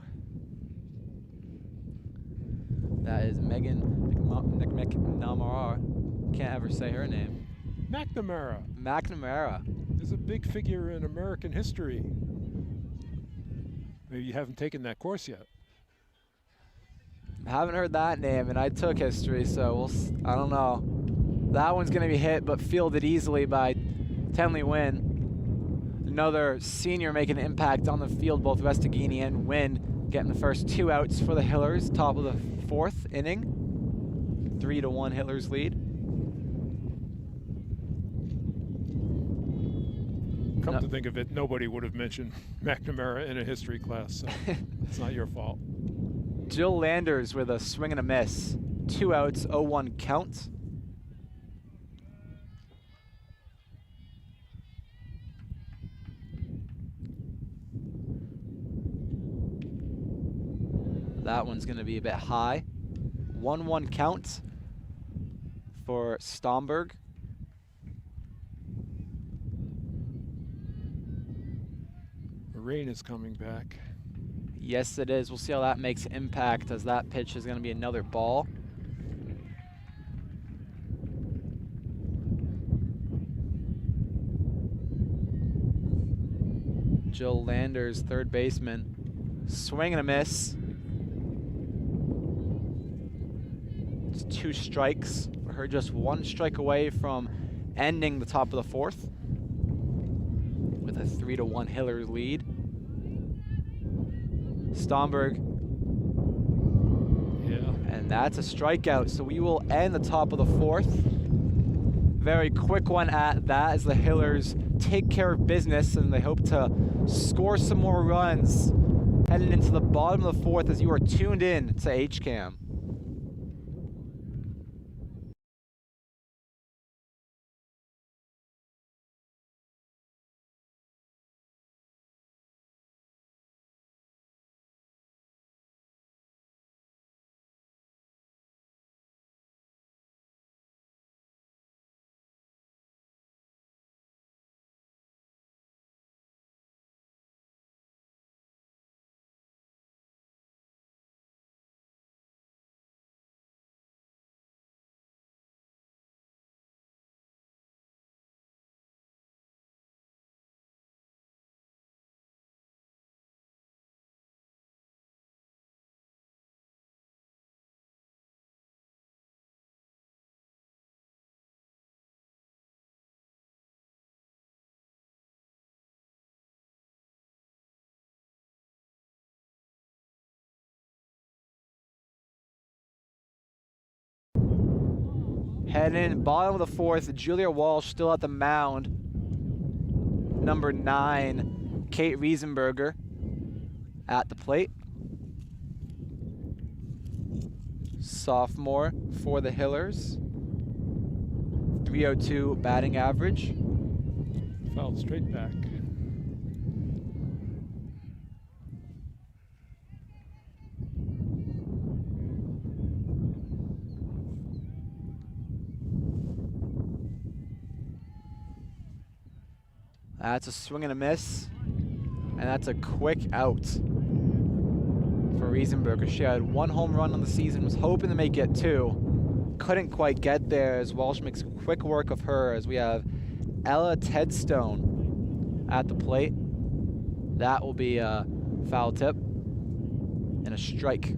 That is Megan McNamara. Can't ever say her name. McNamara. Is a big figure in American history. Maybe you haven't taken that course yet. Haven't heard that name, and I took history, so I don't know. That one's going to be hit, but fielded easily by Tenley Wynn. Another senior making an impact on the field, both Restaghini and Wynn getting the first 2 outs for the Hillers, top of the 4th inning. 3-1 Hillers lead. Come to think of it, nobody would have mentioned McNamara in a history class, so it's not your fault. Jill Landers with a swing and a miss. 2 outs, 0-1 count. That one's going to be a bit high. 1-1 count for Stomberg. The rain is coming back. Yes, it is. We'll see how that makes impact, as that pitch is going to be another ball. Jill Landers, third baseman. Swing and a miss. It's 2 strikes for her, just 1 strike away from ending the top of the 4th with a 3-1 Hillers lead. Stomberg. Yeah. And that's a strikeout, so we will end the top of the 4th. Very quick one at that, as the Hillers take care of business and they hope to score some more runs heading into the bottom of the 4th, as you are tuned in to HCAM. Heading in, bottom of the 4th, Julia Walsh still at the mound. Number 9, Kate Riesenberger at the plate. Sophomore for the Hillers. 302 batting average. Fouled straight back. That's a swing and a miss, and that's a quick out. for a reason, because she had 1 home run on the season, was hoping to make it 2. Couldn't quite get there as Walsh makes quick work of her as we have Ella Tedstone at the plate. That will be a foul tip and a strike.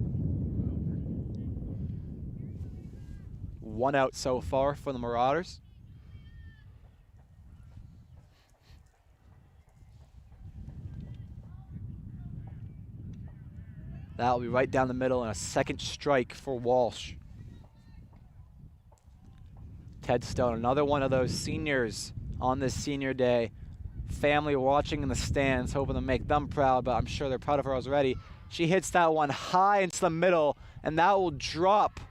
1 out so far for the Marauders. That'll be right down the middle and a second strike for Walsh. Tedstone, another one of those seniors on this senior day. Family watching in the stands, hoping to make them proud, but I'm sure they're proud of her already. She hits that one high into the middle, and that will drop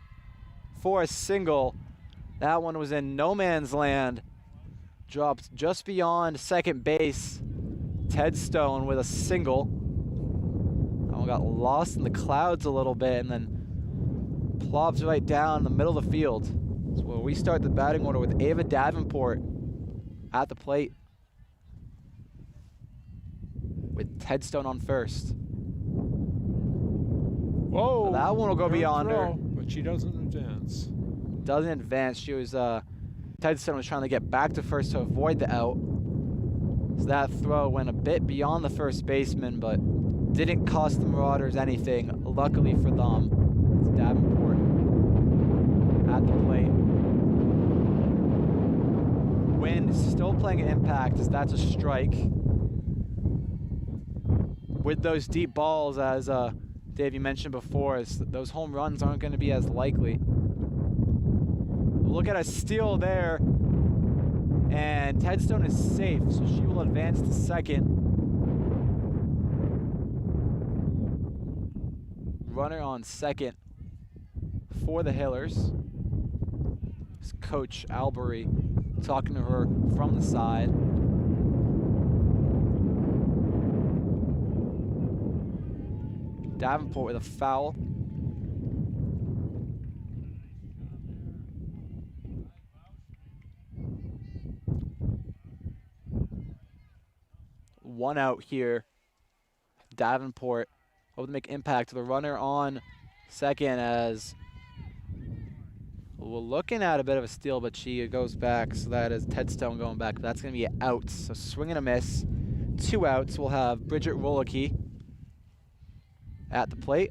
for a single. That one was in no man's land. Dropped just beyond second base. Tedstone with a single. That one got lost in the clouds a little bit and then plops right down in the middle of the field. So we start the batting order with Ava Davenport at the plate, with Tedstone on first. Whoa! That one will go hard beyond her. throw, but she doesn't advance. Doesn't advance. She was Tedstone was trying to get back to first to avoid the out. So that throw went a bit beyond the first baseman, but didn't cost the Marauders anything. Luckily for them, it's Davenport at the plate. Wind still playing an impact as that's a strike. With those deep balls, as Dave, you mentioned before, those home runs aren't going to be as likely. Look at a steal there, and Tedstone is safe, so she will advance to second. Runner on second for the Hillers. It's Coach Albury talking to her from the side. Davenport with a foul. One out here. Davenport hoping to make impact to the runner on second as we're looking at a bit of a steal, but she goes back, so that is Tedstone going back. That's going to be out. So swing and a miss. 2 outs. We'll have Bridget Rolicky at the plate.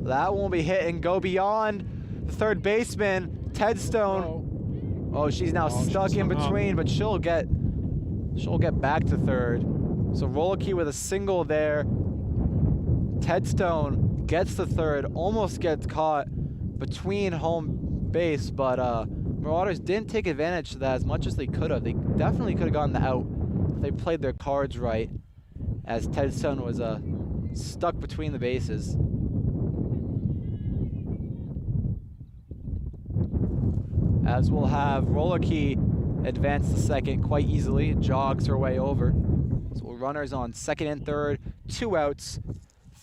That won't be hit and go beyond the third baseman. Tedstone. Oh, she's now stuck in between, but she'll get back to third. So Rolicky with a single there. Tedstone gets to third, almost gets caught between home base, but Marauders didn't take advantage of that as much as they could have. They definitely could have gotten the out if they played their cards right, as Tedstone was stuck between the bases. As we'll have Rolicky advance to second quite easily, jogs her way over. So runners on second and third, 2 outs,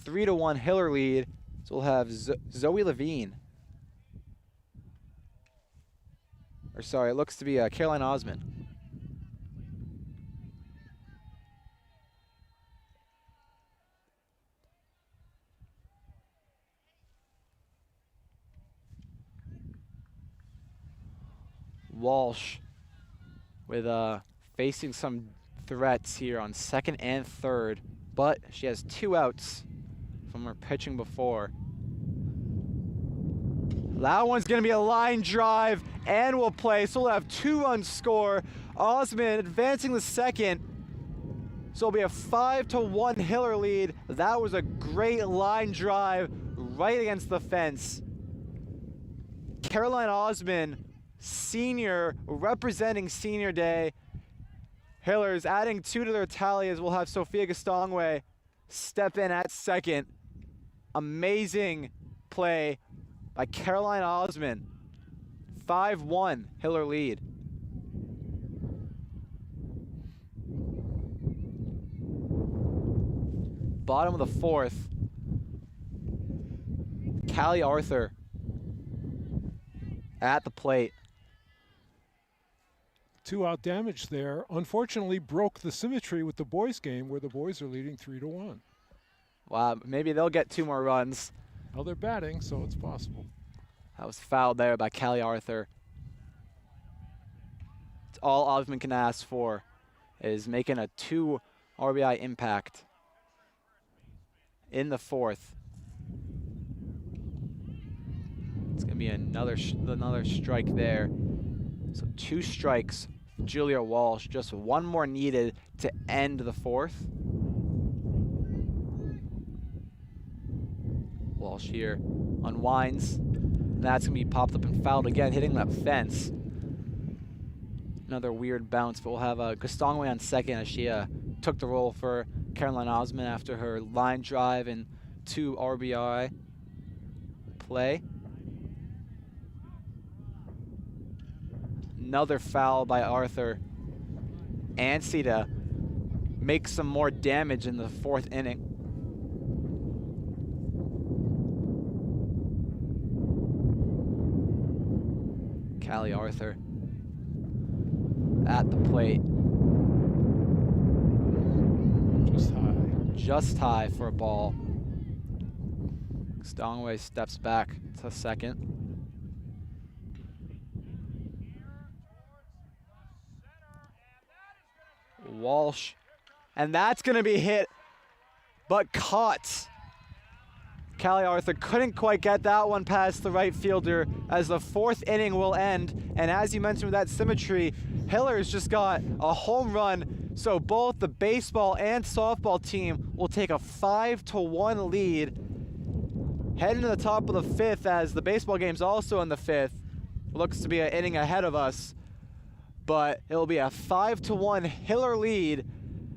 3-1 Hiller lead. So we'll have Zoe Levine. Or sorry, it looks to be Caroline Osmond. Walsh with facing some threats here on second and third, but she has 2 outs from her pitching before. That one's going to be a line drive and will play, so we'll have 2-run score. Osmond advancing the second, so it'll be a 5-1 Hiller lead. That was a great line drive right against the fence. Caroline Osmond, senior, representing senior day. Hillers adding 2 to their tally as we'll have Sophia Gastongwe step in at second. Amazing play by Caroline Osmond. 5-1 Hiller lead. Bottom of the 4th. Callie Arthur at the plate. 2-out damage there. Unfortunately, broke the symmetry with the boys' game where the boys are leading 3-1. Wow, maybe they'll get 2 more runs. Well, they're batting, so it's possible. That was fouled there by Callie Arthur. It's all Osmond can ask for is making a 2 RBI impact in the 4th. It's going to be another strike there. So 2 strikes, Julia Walsh. Just 1 more needed to end the 4th. Walsh here unwinds. That's going to be popped up and fouled again, hitting that fence. Another weird bounce, but we'll have Gastongway on second as she took the role for Caroline Osmond after her line drive and 2 RBI play. Another foul by Arthur. Anstey to make some more damage in the 4th inning. Callie Arthur at the plate. Just high. Just high for a ball. Stongway steps back to second. Walsh, and that's going to be hit, but caught. Callie Arthur couldn't quite get that one past the right fielder as the 4th inning will end. And as you mentioned with that symmetry, Hiller's just got a home run. So both the baseball and softball team will take a 5-1 lead. Heading to the top of the 5th as the baseball game's also in the 5th. Looks to be an inning ahead of us. But it'll be a 5-1 Hiller lead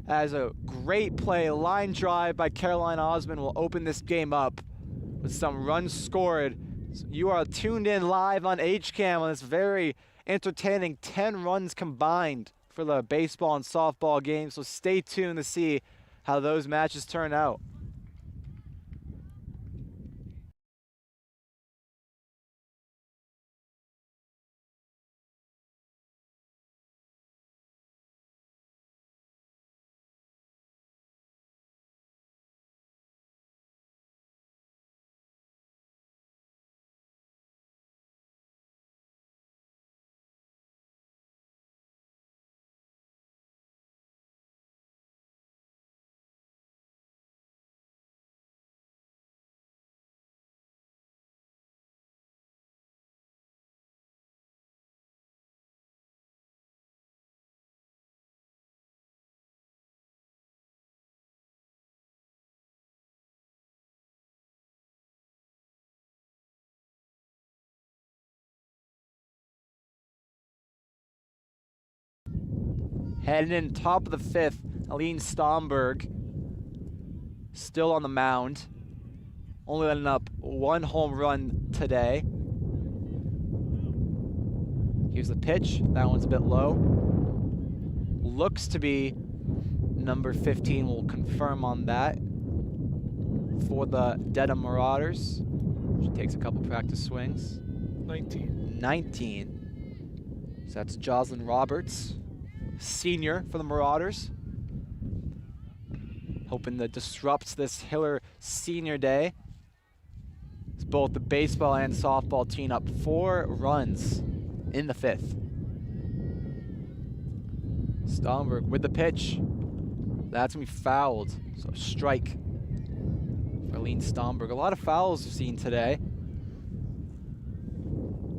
as a great play, line drive by Caroline Osmond will open this game up with some runs scored. So you are tuned in live on HCAM on this very entertaining 10 runs combined for the baseball and softball game. So stay tuned to see how those matches turn out. Heading in top of the 5th, Aline Stomberg still on the mound. Only letting up 1 home run today. Here's the pitch. That one's a bit low. Looks to be number 15. We'll confirm on that for the Dedham Marauders. She takes a couple practice swings. 19. So that's Jocelyn Roberts, senior for the Marauders. Hoping to disrupt this Hiller senior day. It's both the baseball and softball team up 4 runs in the 5th. Stomberg with the pitch. That's gonna be fouled. So strike for Aline Stomberg. A lot of fouls we've seen today.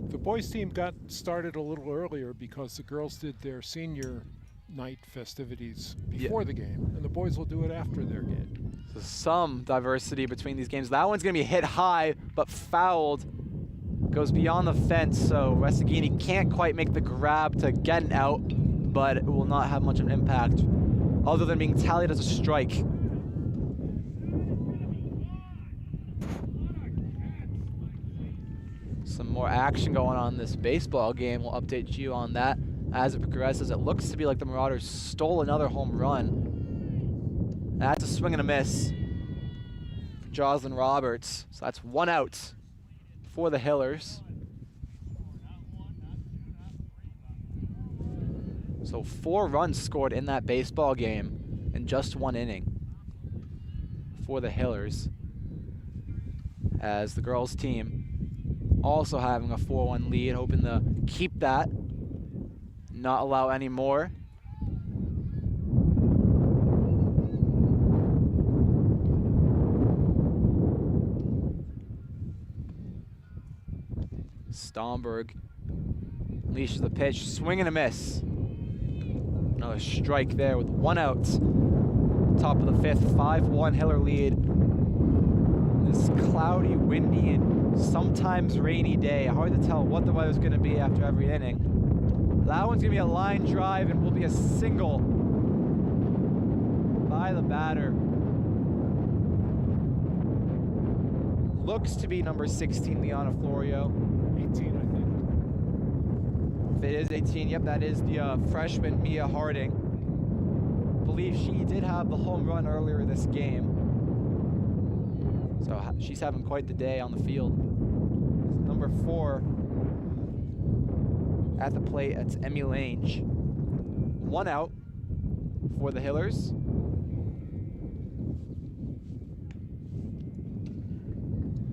The boys team got started a little earlier because the girls did their senior night festivities before the game, and the boys will do it after their game. So some diversity between these games. That one's gonna be hit high, but fouled. Goes beyond the fence, so Restaghini can't quite make the grab to get an out, but it will not have much of an impact other than being tallied as a strike. Some more action going on in this baseball game. We'll update you on that as it progresses. It looks to be like the Marauders stole another home run. That's a swing and a miss for Jocelyn Roberts. So that's 1 out for the Hillers. So 4 runs scored in that baseball game in just 1 inning for the Hillers, as the girls team also having a 4-1 lead, hoping to keep that, not allow any more. Stomberg unleashes the pitch, swing and a miss. Another strike there with 1 out. Top of the 5th, 5-1 Hiller lead. This cloudy, windy, and sometimes rainy day. Hard to tell what the weather's going to be after every inning. That one's going to be a line drive and will be a single by the batter. Looks to be number 16, Liana Florio. 18, I think. If it is 18, yep, that is the freshman Mia Harding. Believe she did have the home run earlier this game. So she's having quite the day on the field. Number 4 at the plate, that's Emmy Lange. 1 out for the Hillers.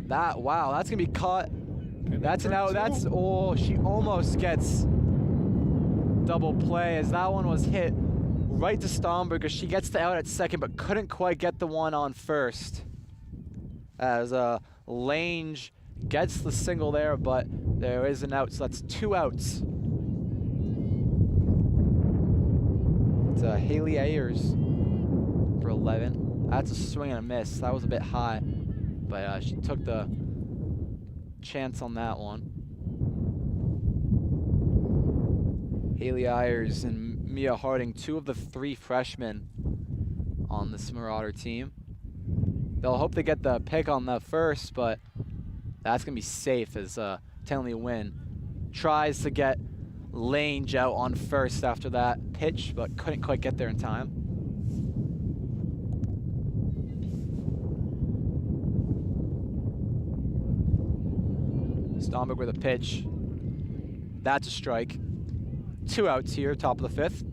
Wow, that's gonna be caught. That's an out. She almost gets double play, as that one was hit right to Stomberg, as she gets the out at second but couldn't quite get the one on first. As Lange gets the single there, but there is an out, so that's 2 outs. It's Haley Ayers for 11. That's a swing and a miss. That was a bit high, but she took the chance on that one. Haley Ayers and Mia Harding, 2 of the 3 freshmen on this Marauder team. They'll hope they get the pick on the first, but that's going to be safe, as Tenley Wynn tries to get Lange out on first after that pitch, but couldn't quite get there in time. Stomberg with a pitch. That's a strike. 2 outs here, top of the 5th.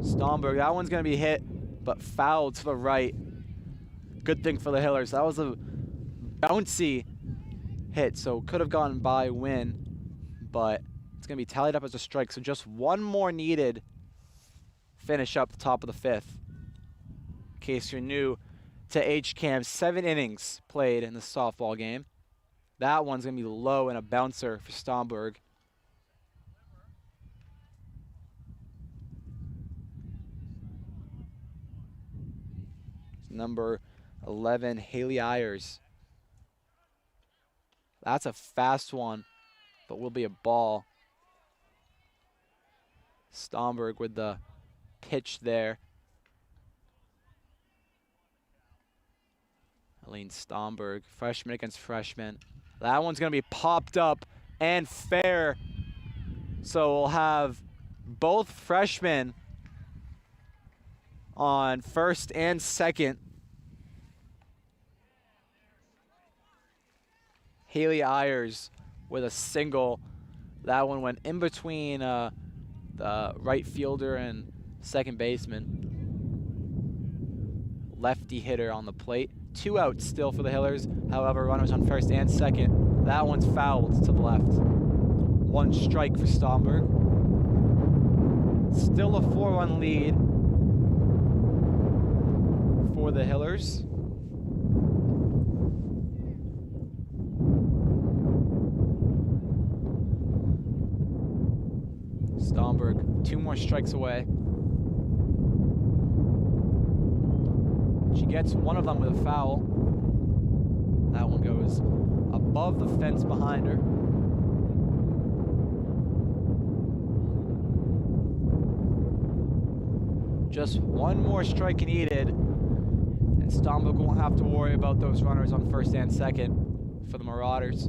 Stomberg, that one's going to be hit, but fouled to the right. Good thing for the Hillers. That was a bouncy hit, so could have gone by Win, but it's going to be tallied up as a strike. So just 1 more needed. Finish up the top of the 5th. In case you're new to HCAM, 7 innings played in the softball game. That one's going to be low and a bouncer for Stomberg. Number 11, Haley Ayers. That's a fast one, but will be a ball. Stomberg with the pitch there. Aline Stomberg, freshman against freshman. That one's going to be popped up and fair. So we'll have both freshmen on first and second. Haley Ayers with a single. That one went in between the right fielder and second baseman. Lefty hitter on the plate. 2 outs still for the Hillers. However, runners on first and second. That one's fouled to the left. 1 strike for Stomberg. Still a 4-1 lead for the Hillers. Stomberg, 2 more strikes away. She gets one of them with a foul. That one goes above the fence behind her. Just 1 more strike needed, and Stomberg won't have to worry about those runners on first and second for the Marauders.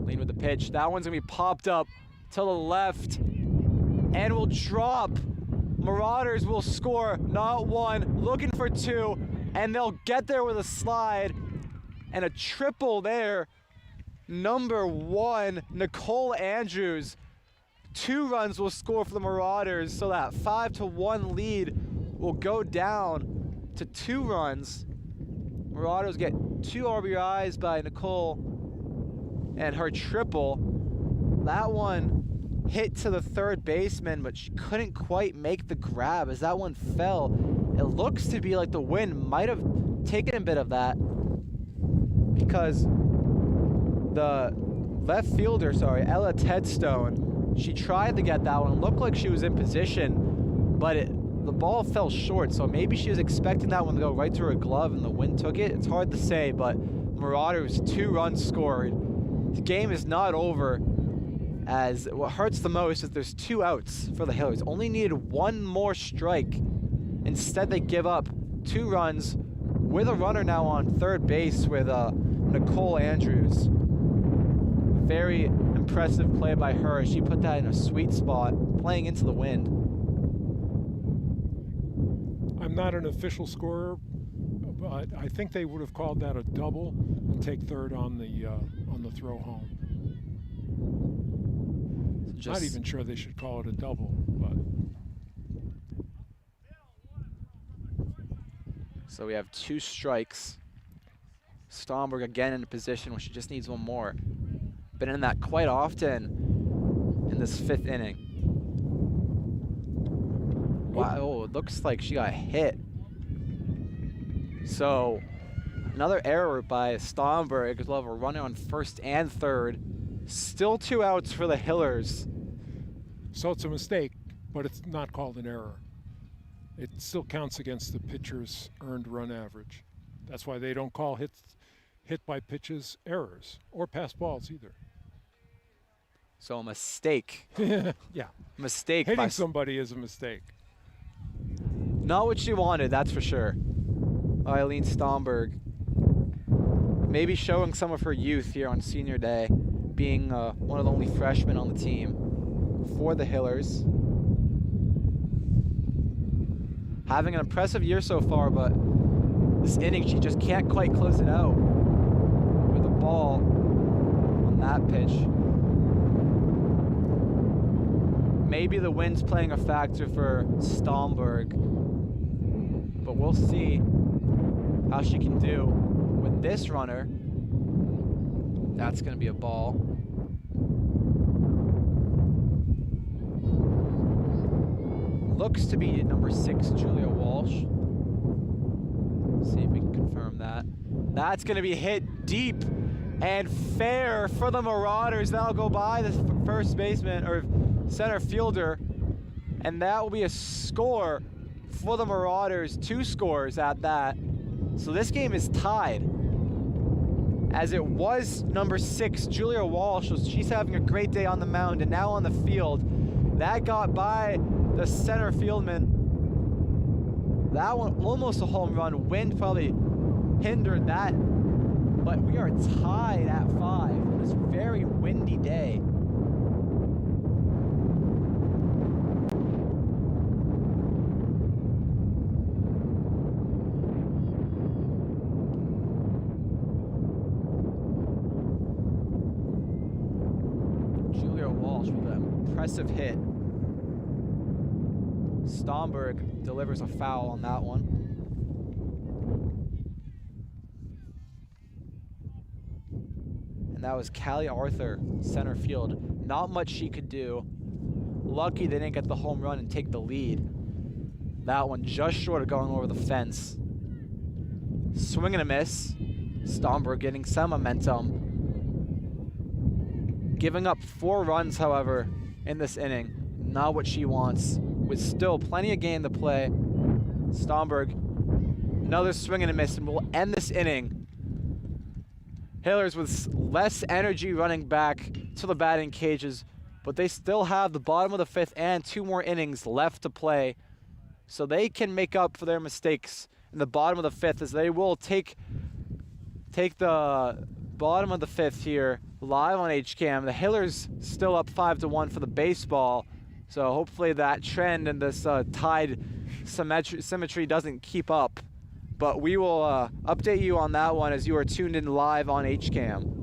Lean with the pitch. That one's gonna be popped up to the left and will drop. Marauders will score not 1, looking for 2. and they'll get there with a slide and a triple there. Number 1, Nicole Andrews. 2 runs will score for the Marauders, so that 5-1 lead will go down to 2 runs. Marauders get 2 RBIs by Nicole and her triple. That one hit to the third baseman, but she couldn't quite make the grab as that one fell. It looks to be like the wind might have taken a bit of that, because the left fielder, Ella Tedstone, she tried to get that one. It looked like she was in position, but the ball fell short, so maybe she was expecting that one to go right to her glove and the wind took it. It's hard to say, but Marauders 2 runs scored. The game is not over, as what hurts the most is there's 2 outs for the Hillers. Only needed 1 more strike. Instead, they give up 2 runs with a runner now on third base with Nicole Andrews. Very impressive play by her. She put that in a sweet spot, playing into the wind. I'm not an official scorer, but I think they would have called that a double and take third on the throw home. Not even sure they should call it a double, but. So we have 2 strikes. Stomberg again in a position where she just needs 1 more. Been in that quite often in this 5th inning. Wow, oh, it looks like she got hit. So another error by Stomberg, as well as a runner on first and third. Still 2 outs for the Hillers. So it's a mistake, but it's not called an error. It still counts against the pitcher's earned run average. That's why they don't call hit by pitches errors, or pass balls either. So a mistake. Yeah. Mistake. Hitting somebody is a mistake. Not what she wanted, that's for sure. Eileen Stomberg. Maybe showing some of her youth here on senior day, being one of the only freshmen on the team for the Hillers. Having an impressive year so far, but this inning she just can't quite close it out with a ball on that pitch. Maybe the wind's playing a factor for Stomberg, but we'll see how she can do with this runner. That's going to be a ball. Looks to be number 6, Julia Walsh. See if we can confirm that. That's going to be hit deep and fair for the Marauders. That'll go by the first baseman or center fielder, and that will be a score for the Marauders. 2 scores at that. So this game is tied, as it was number 6, Julia Walsh. She's having a great day on the mound and now on the field. That got by the center fieldman. That one almost a home run. Wind probably hindered that, but we are tied at 5 on this very windy day. Julia Walsh with an impressive hit. Stomberg delivers a foul on that one. And that was Callie Arthur, center field. Not much she could do. Lucky they didn't get the home run and take the lead. That one just short of going over the fence. Swing and a miss. Stomberg getting some momentum. Giving up 4 runs, however, in this inning. Not what she wants. With still plenty of game to play. Stomberg, another swing and a miss, and we'll end this inning. Hillers with less energy running back to the batting cages, but they still have the bottom of the 5th and 2 more innings left to play. So they can make up for their mistakes in the bottom of the 5th, as they will take the bottom of the 5th here live on HCAM. The Hillers still up 5-1 for the baseball. So hopefully that trend and this tide symmetry doesn't keep up. But we will update you on that one as you are tuned in live on HCAM.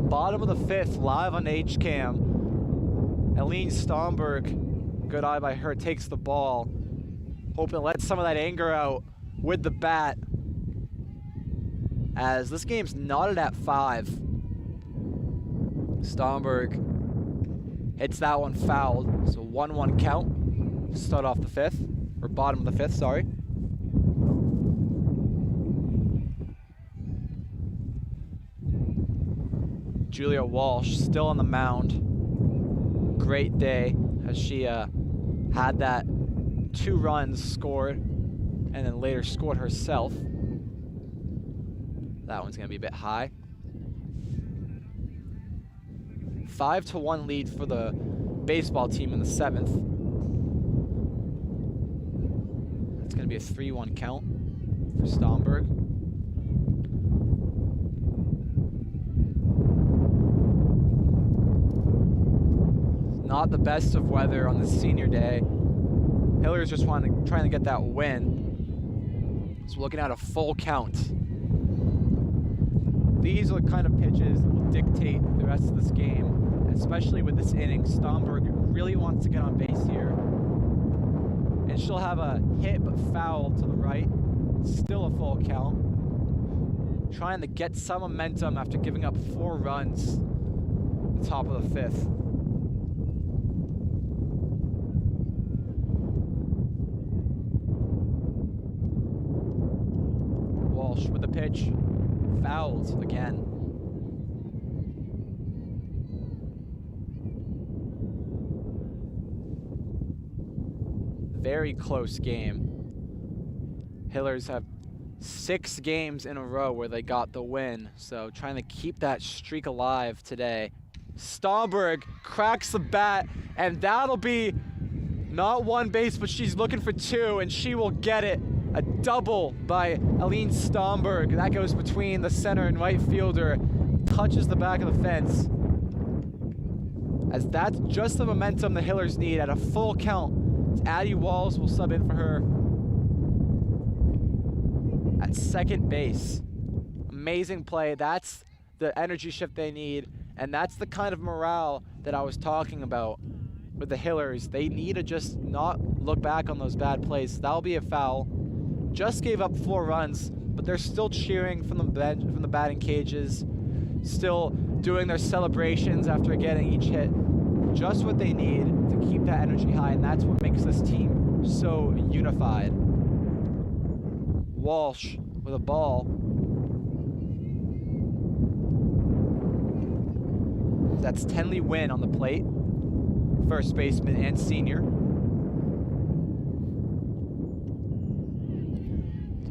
Bottom of the fifth, live on HCAM. Aline Stomberg, good eye by her, takes the ball. Hoping to let some of that anger out with the bat. As this game's knotted at 5. Stomberg hits that one fouled. So 1-1 count to start off the fifth, or bottom of the fifth, sorry. Julia Walsh still on the mound. Great day as she had that 2 runs scored and then later scored herself. That one's gonna be a bit high. 5-1 lead for the baseball team in the 7th. That's gonna be a 3-1 count for Stomberg. Not the best of weather on the senior day. Hillers just trying to get that win. So we're looking at a full count. These are the kind of pitches that will dictate the rest of this game, especially with this inning. Stomberg really wants to get on base here. And she'll have a hit but foul to the right. Still a full count. Trying to get some momentum after giving up 4 runs at the top of the 5th. Walsh with the pitch. Fouled again. Very close game. Hillers have 6 games in a row where they got the win, so trying to keep that streak alive today. Stomberg cracks the bat, and that'll be not 1 base, but she's looking for 2, and she will get it. A double by Aline Stomberg. That goes between the center and right fielder. Touches the back of the fence. As that's just the momentum the Hillers need at a full count. Addie Walls will sub in for her at second base. Amazing play. That's the energy shift they need. And that's the kind of morale that I was talking about with the Hillers. They need to just not look back on those bad plays. That'll be a foul. Just gave up 4 runs, but they're still cheering from the bench, from the batting cages, still doing their celebrations after getting each hit. Just what they need to keep that energy high, and that's what makes this team so unified. Walsh with a ball. That's Tenley Wynn on the plate, first baseman and senior.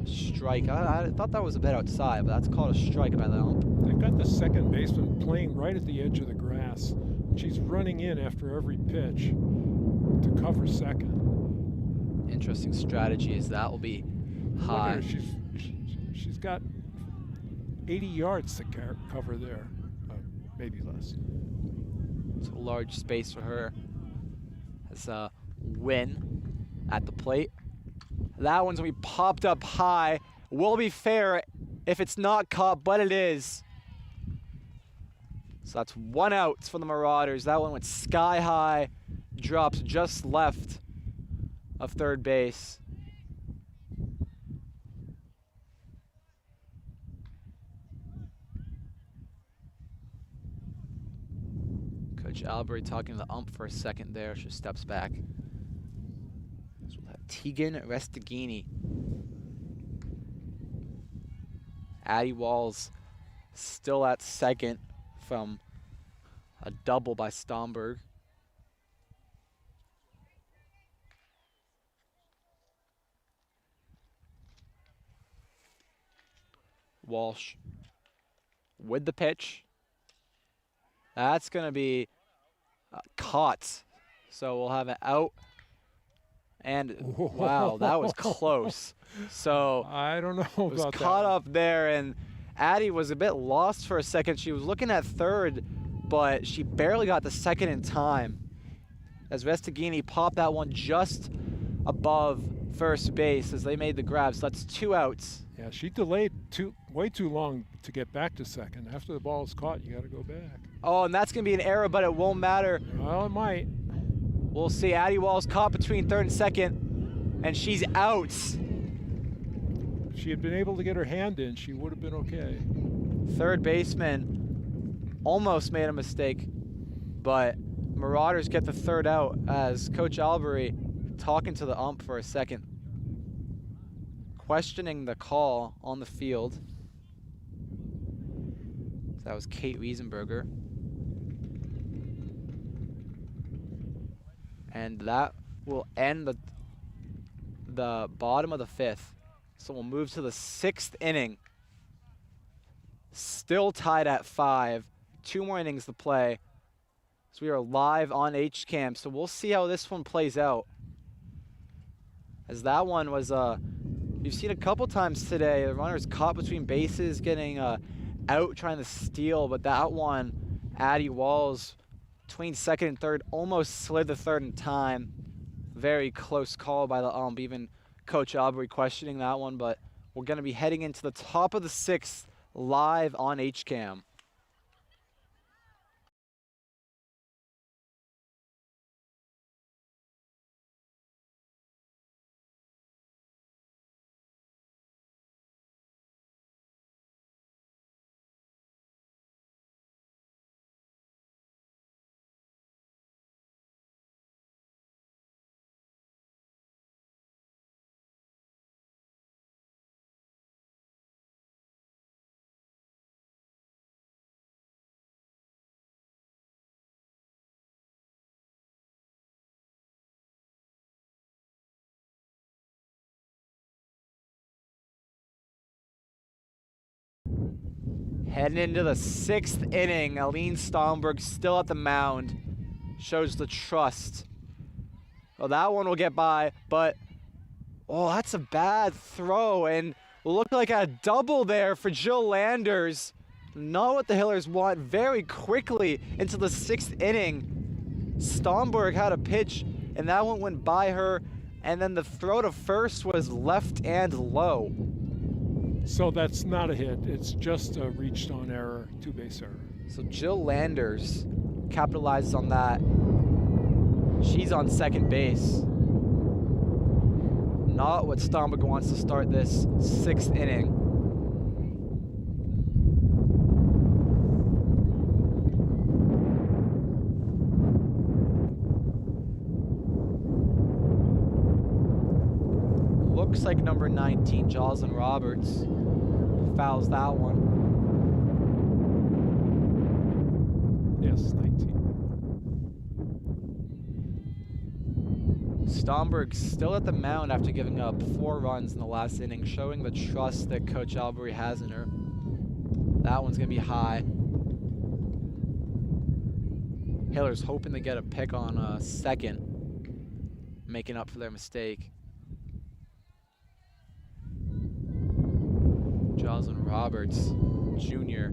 Strike. I thought that was a bit outside, but that's called a strike by the ump. They've got the second baseman playing right at the edge of the grass. She's running in after every pitch to cover second. Interesting strategy as that will be high. Look at her. She's got 80 yards to cover there, maybe less. It's a large space for her. As Wynn at the plate. That one's gonna be popped up high. Will be fair if it's not caught, but it is. So that's 1 out for the Marauders. That one went sky high, drops just left of third base. Coach Albury talking to the ump for a second there. She steps back. So we'll have Tegan Restaghini. Addie Walls still at second from a double by Stomberg. Walsh with the pitch. That's going to be caught. So we'll have an out. And wow, that was close. So I don't know it was about caught that. up there, and Addie was a bit lost for a second. She was looking at third, but she barely got the second in time. As Restaghini popped that one just above first base as they made the grab. So that's 2 outs. Yeah, she delayed way too long to get back to second. After the ball is caught, you got to go back. Oh, and that's going to be an error, but it won't matter. Well, it might. We'll see. Addie Walls caught between third and second, and she's out. If she had been able to get her hand in, she would have been okay. Third baseman almost made a mistake, but Marauders get the third out as Coach Albury talking to the ump for a second, questioning the call on the field. So that was Kate Riesenberger. And that will end the bottom of the 5th. So we'll move to the 6th inning. Still tied at 5. 2 more innings to play. So we are live on HCAM. So we'll see how this one plays out. As that one was, you've seen a couple times today, the runners caught between bases, getting out trying to steal. But that one, Addie Walls, between second and third, almost slid the third in time. Very close call by the ump. Even Coach Albury questioning that one, but we're going to be heading into the top of the 6th live on HCAM. Heading into the 6th inning, Aline Stomberg still at the mound. Shows the trust. Well, that one will get by, but oh, that's a bad throw, and looked like a double there for Jill Landers. Not what the Hillers want. Very quickly into the 6th inning, Stomberg had a pitch, and that one went by her, and then the throw to first was left and low. So that's not a hit. It's just a reached on error, 2-base error. So Jill Landers capitalizes on that. She's on second base. Not what Stomberg wants to start this 6th inning. Looks like number 19, Jocelyn Roberts, fouls that one. Yes, 19. Stomberg still at the mound after giving up 4 runs in the last inning, showing the trust that Coach Albury has in her. That one's going to be high. Hillers hoping to get a pick on second, making up for their mistake. Jocelyn Roberts, Jr.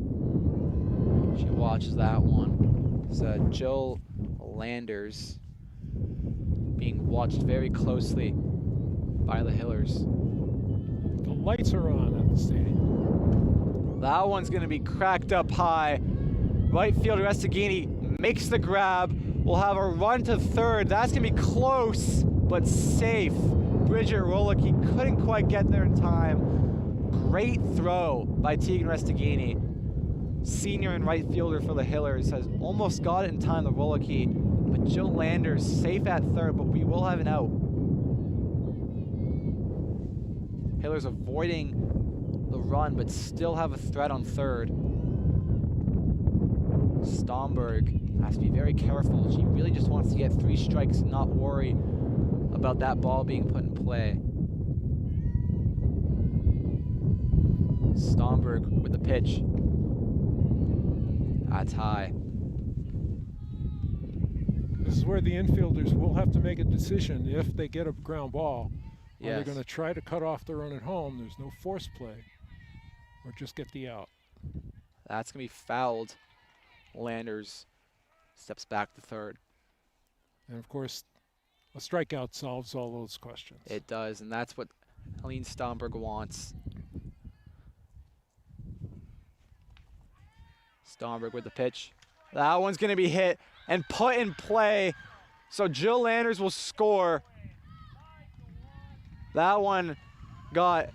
She watches that one. So Jill Landers being watched very closely by the Hillers. The lights are on at the stadium. That one's going to be cracked up high. Right fielder Restaghini makes the grab. We'll have a run to third. That's going to be close, but safe. Bridget Rolicky couldn't quite get there in time. Great throw by Tegan Restaghini. Senior and right fielder for the Hillers has almost got it in time to Rolicky, but Jill Landers safe at third, but we will have an out. Hillers avoiding the run, but still have a threat on third. Stomberg has to be very careful. She really just wants to get 3 strikes and not worry about that ball being put in play. Stomberg with the pitch. That's high. This is where the infielders will have to make a decision if they get a ground ball. Are Yes. they going to try to cut off the run at home? There's no force play. Or just get the out. That's going to be fouled. Landers steps back to third. And of course, a strikeout solves all those questions. It does, and that's what Helene Stomberg wants. Stomberg with the pitch. That one's going to be hit and put in play. So Jill Landers will score. That one got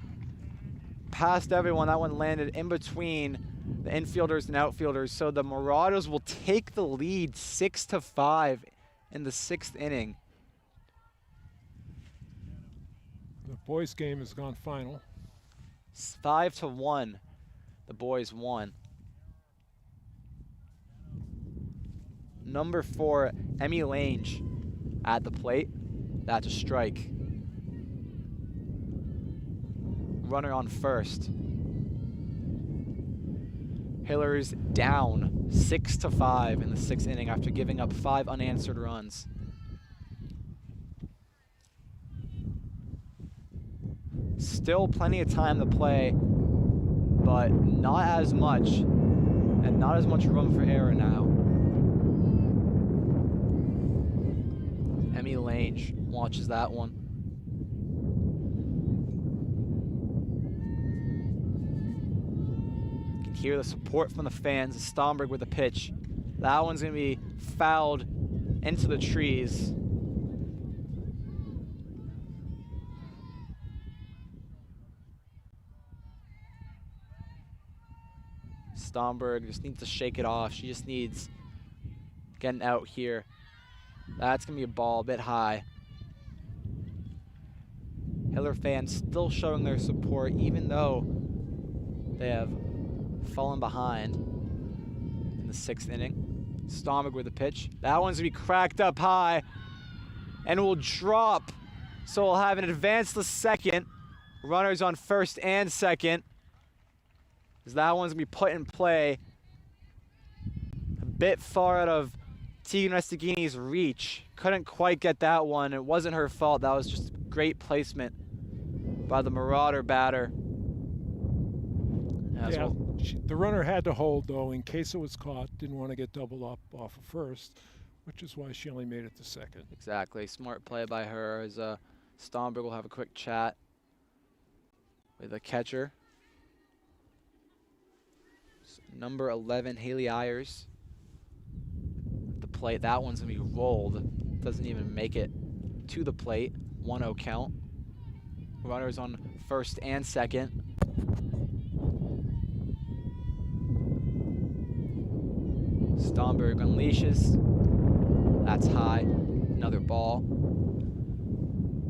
past everyone. That one landed in between the infielders and outfielders. So the Marauders will take the lead 6-5 in the 6th inning. The boys' game has gone final. 5-1. The boys won. Number 4, Emmy Lange at the plate. That's a strike. Runner on first. Hillers down 6-5 in the 6th inning after giving up 5 unanswered runs. Still plenty of time to play, but not as much, and not as much room for error now. Emmy Lange watches that one. You can hear the support from the fans. Stomberg with the pitch. That one's going to be fouled into the trees. Stomberg just needs to shake it off. She just needs getting out here. That's going to be a ball, a bit high. Hiller fans still showing their support even though they have fallen behind in the 6th inning. Stomberg with the pitch. That one's going to be cracked up high and will drop. So we'll have an advance to second. Runners on first and second. As that one's going to be put in play a bit far out of Tegan Restaghini's reach. Couldn't quite get that one. It wasn't her fault. That was just great placement by the Marauder batter. Yeah, the runner had to hold, though, in case it was caught. Didn't want to get doubled up off of first, which is why she only made it to second. Exactly. Smart play by her. As Stomberg will have a quick chat with the catcher. Number 11, Haley Ayers. The plate. That one's going to be rolled. Doesn't even make it to the plate. 1-0 count. Runners on first and second. Stomberg unleashes. That's high. Another ball.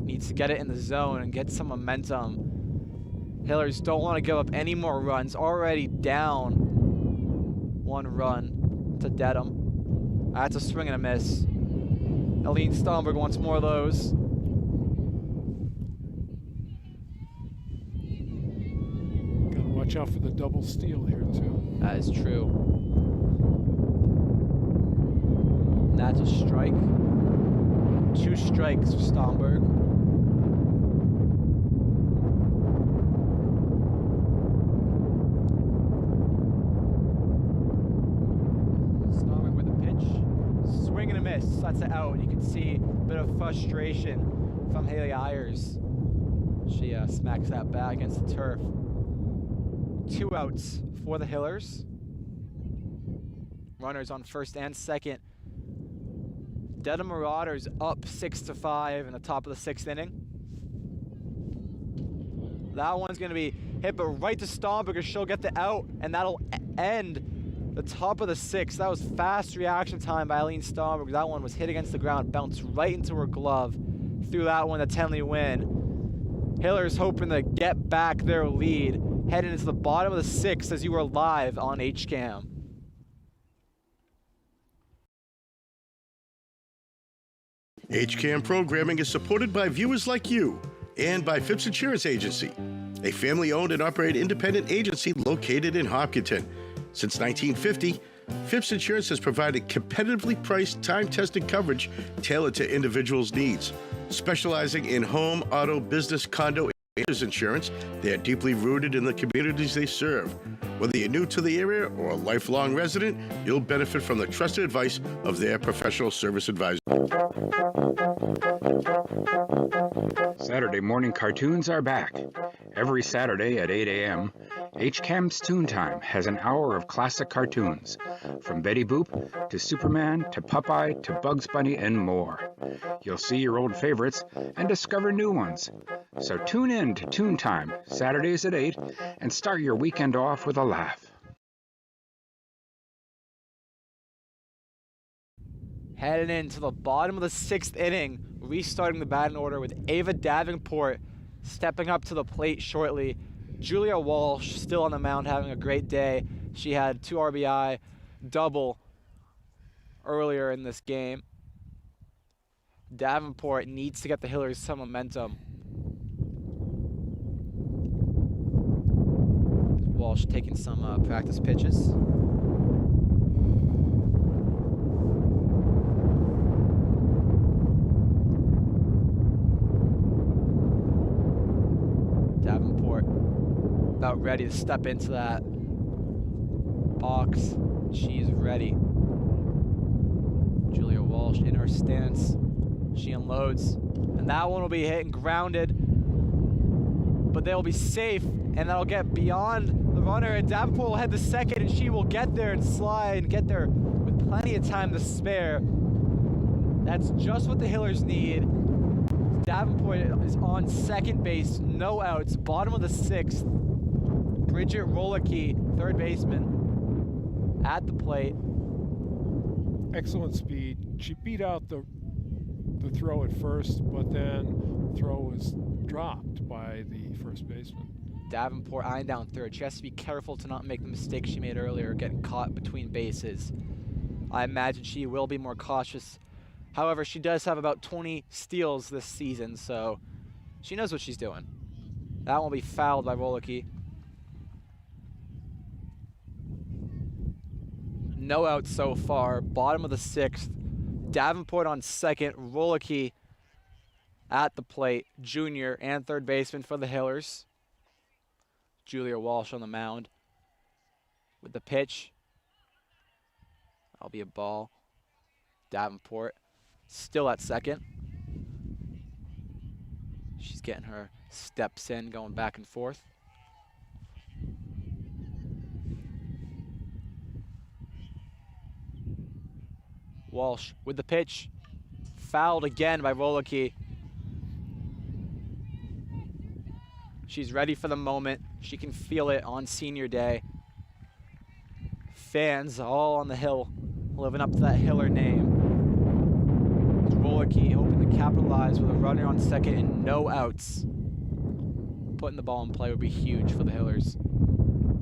Needs to get it in the zone and get some momentum. Hillers don't want to give up any more runs. Already down 1 run to Dedham. That's a swing and a miss. Helene Stomberg wants more of those. Gotta watch out for the double steal here, too. That is true. And that's a strike. 2 strikes for Stomberg. Stomberg with a pitch. Swing and a miss. That's an out. You can see a bit of frustration from Haley Ayers. She smacks that bat against the turf. 2 outs for the Hillers. Runners on first and second. Dedham Marauders up 6-5 in the top of the 6th inning. That one's going to be hit, but right to Stomp because she'll get the out, and that'll end the top of the 6th. That was fast reaction time by Eileen Stomp. That one was hit against the ground, bounced right into her glove. Through that one, a Tenley win. Hillers hoping to get back their lead, heading into the bottom of the 6th as you are live on HCAM. HCAM programming is supported by viewers like you and by Phipps Insurance Agency, a family-owned and operated independent agency located in Hopkinton. Since 1950, Phipps Insurance has provided competitively priced, time-tested coverage tailored to individuals' needs. Specializing in home, auto, business, condo, and renters insurance, they are deeply rooted in the communities they serve. Whether you're new to the area or a lifelong resident, you'll benefit from the trusted advice of their professional service advisor. Saturday morning cartoons are back. Every Saturday at 8 a.m., HCAM's Toontime has an hour of classic cartoons, from Betty Boop to Superman to Popeye to Bugs Bunny and more. You'll see your old favorites and discover new ones. So tune in to Toontime Saturdays at 8 and start your weekend off with a laugh. Heading into the bottom of the 6th inning, restarting the batting order with Ava Davenport stepping up to the plate shortly. Julia Walsh still on the mound having a great day. She had 2 RBI double earlier in this game. Davenport needs to get the Hillers some momentum. Walsh taking some practice pitches. Davenport about ready to step into that box. She's ready. Julia Walsh in her stance. She unloads, and that one will be hit and grounded, but they'll be safe, and that'll get beyond the runner, and Davenport will head to second, and she will get there and slide and get there with plenty of time to spare. That's just what the Hillers need. Davenport is on second base, no outs, bottom of the 6th. Bridget Rolicky, third baseman, at the plate. Excellent speed. She beat out the throw at first, but then the throw was dropped by the first baseman. Davenport eyeing down third. She has to be careful to not make the mistake she made earlier, getting caught between bases. I imagine she will be more cautious. However, she does have about 20 steals this season, so she knows what she's doing. That one will be fouled by Rolicky. No outs so far. Bottom of the 6th. Davenport on second. Rolicky at the plate. Junior and third baseman for the Hillers. Julia Walsh on the mound with the pitch. That'll be a ball. Davenport still at second. She's getting her steps in, going back and forth. Walsh with the pitch. Fouled again by Rolicky. She's ready for the moment. She can feel it on senior day. Fans all on the hill, living up to that Hiller name. Rolicky hoping to capitalize with a runner on second and no outs. Putting the ball in play would be huge for the Hillers.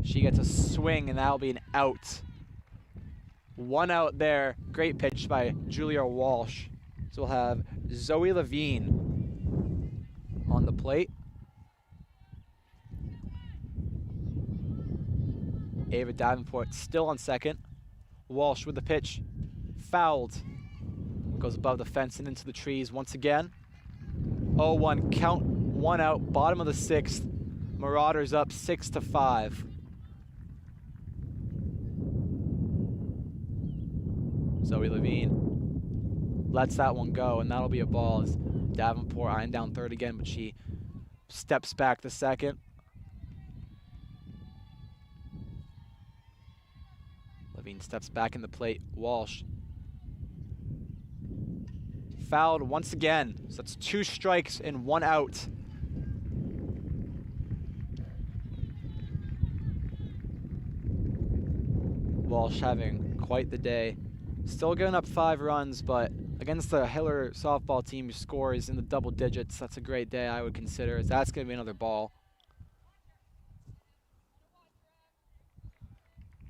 She gets a swing, and that'll be an out. 1 out there. Great pitch by Julia Walsh. So we'll have Zoe Levine on the plate. Ava Davenport still on second. Walsh with the pitch. Fouled. Goes above the fence and into the trees once again. 0-1 count. 1 out. Bottom of the 6th. Marauders up 6-5. Zoe Levine lets that one go, and that'll be a ball as Davenport eyeing down third again, but she steps back to second. Levine steps back in the plate. Walsh Fouled once again. So that's 2 strikes and 1 out. Walsh having quite the day. Still giving up 5 runs, but against the Hiller softball team who scores in the double digits, that's a great day, I would consider. That's going to be another ball.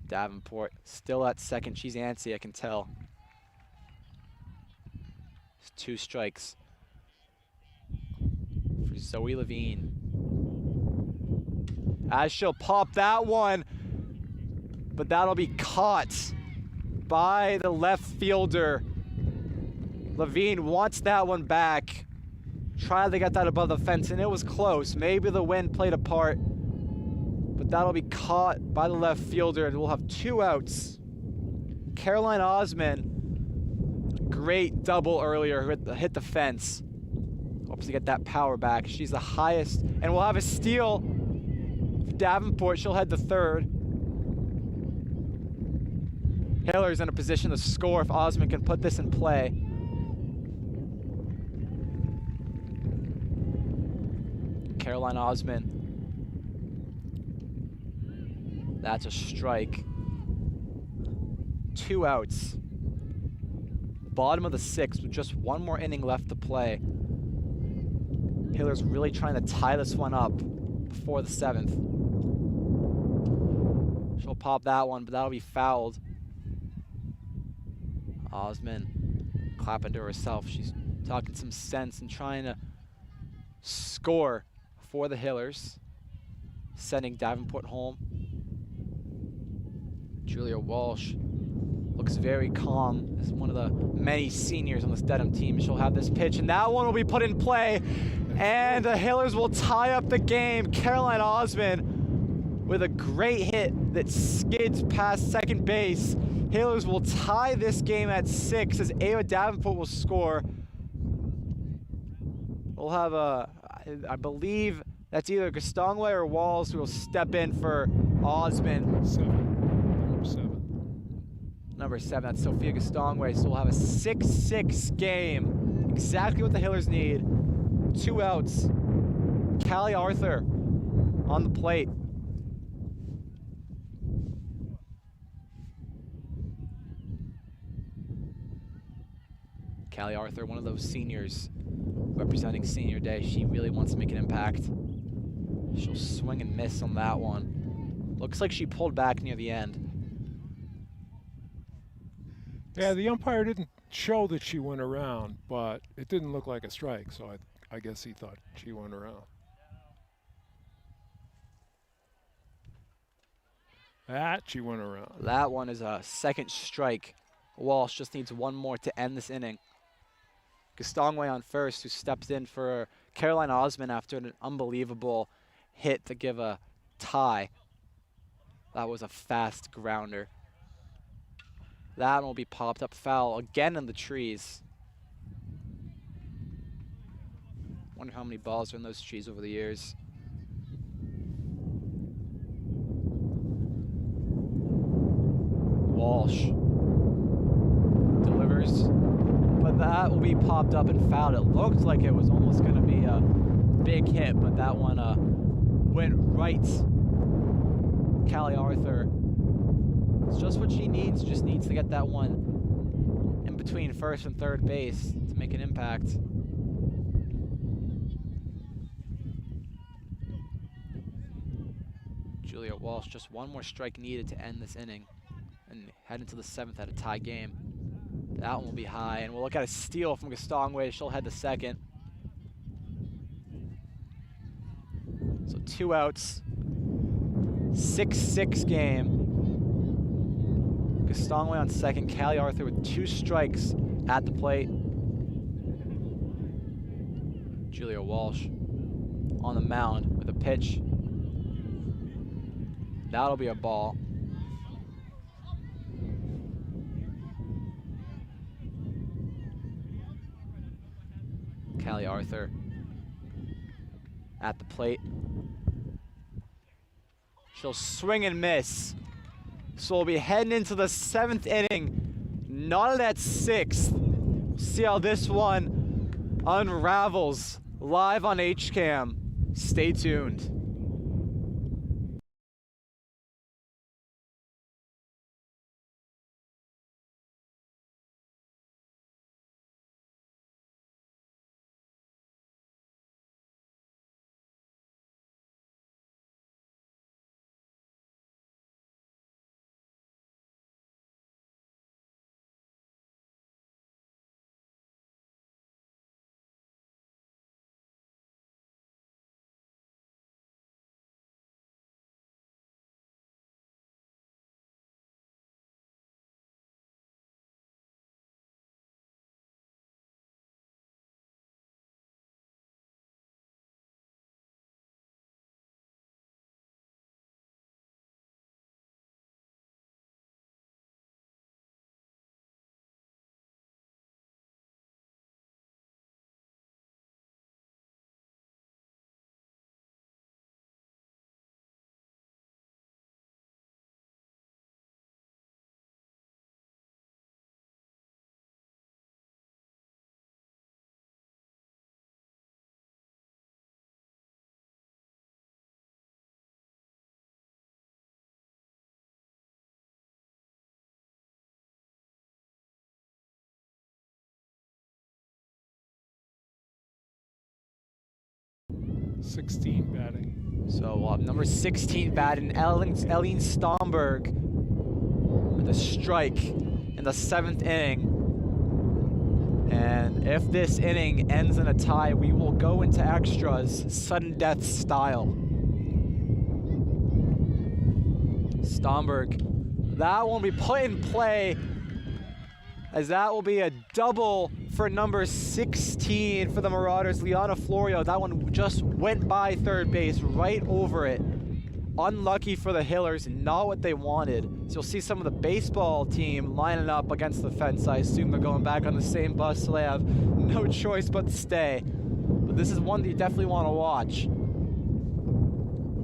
Davenport still at second. She's antsy, I can tell. It's 2 strikes for Zoe Levine. As she'll pop that one, but that'll be caught by the left fielder. Levine wants that one back. Tried to get that above the fence, and it was close. Maybe the wind played a part, but that'll be caught by the left fielder, and we'll have 2 outs. Caroline Osman, great double earlier, who hit the fence. Hopes to get that power back. She's the highest, and we'll have a steal for Davenport. She'll head to third. Hiller's in a position to score if Osman can put this in play. Caroline Osman. That's a strike. 2 outs. Bottom of the 6th with just 1 more inning left to play. Hiller's really trying to tie this one up before the 7th. She'll pop that one, but that'll be fouled. Osman clapping to herself. She's talking some sense and trying to score for the Hillers, sending Davenport home. Julia Walsh looks very calm as one of the many seniors on this Dedham team. She'll have this pitch, and that one will be put in play, and the Hillers will tie up the game. Caroline Osman with a great hit that skids past second base. Hillers will tie this game at 6 as Ava Davenport will score. We'll have I believe that's either Gastongway or Walls who will step in for Osman. Number 7, that's Sophia Gastongway. So we'll have a 6-6 game. Exactly what the Hillers need. 2 outs. Callie Arthur on the plate. Callie Arthur, one of those seniors representing senior day. She really wants to make an impact. She'll swing and miss on that one. Looks like she pulled back near the end. Yeah, the umpire didn't show that she went around, but it didn't look like a strike, so I guess he thought she went around. That she went around. That one is a 2nd strike. Walsh just needs 1 more to end this inning. Gastongway on first, who steps in for Caroline Osman after an unbelievable hit to give a tie. That was a fast grounder. That one will be popped up foul again in the trees. Wonder how many balls are in those trees over the years. Walsh delivers, but that will be popped up and fouled. It looked like it was almost going to be a big hit, but that one went right. Callie Arthur, it's just what she needs. Just needs to get that one in between first and third base to make an impact. Julia Walsh, just 1 more strike needed to end this inning and head into the 7th at a tie game. That one will be high, and we'll look at a steal from Gastongway. She'll head to second. So 2 outs, 6-6 game. Gastongway on second, Callie Arthur with 2 strikes at the plate. Julia Walsh on the mound with a pitch. That'll be a ball. Callie Arthur at the plate. She'll swing and miss. So we'll be heading into the 7th inning, not at 6th. See how this one unravels live on HCAM. Stay tuned. .16 batting. So number 16 batting, Eileen Stomberg with a strike in the 7th inning. And if this inning ends in a tie, we will go into extras, sudden death style. Stomberg, that won't be put in play, as that will be a double for number 16 for the Marauders, Liana Florio. That one just went by third base, right over it. Unlucky for the Hillers, not what they wanted. So you'll see some of the baseball team lining up against the fence. I assume they're going back on the same bus, so they have no choice but to stay. But this is one that you definitely want to watch,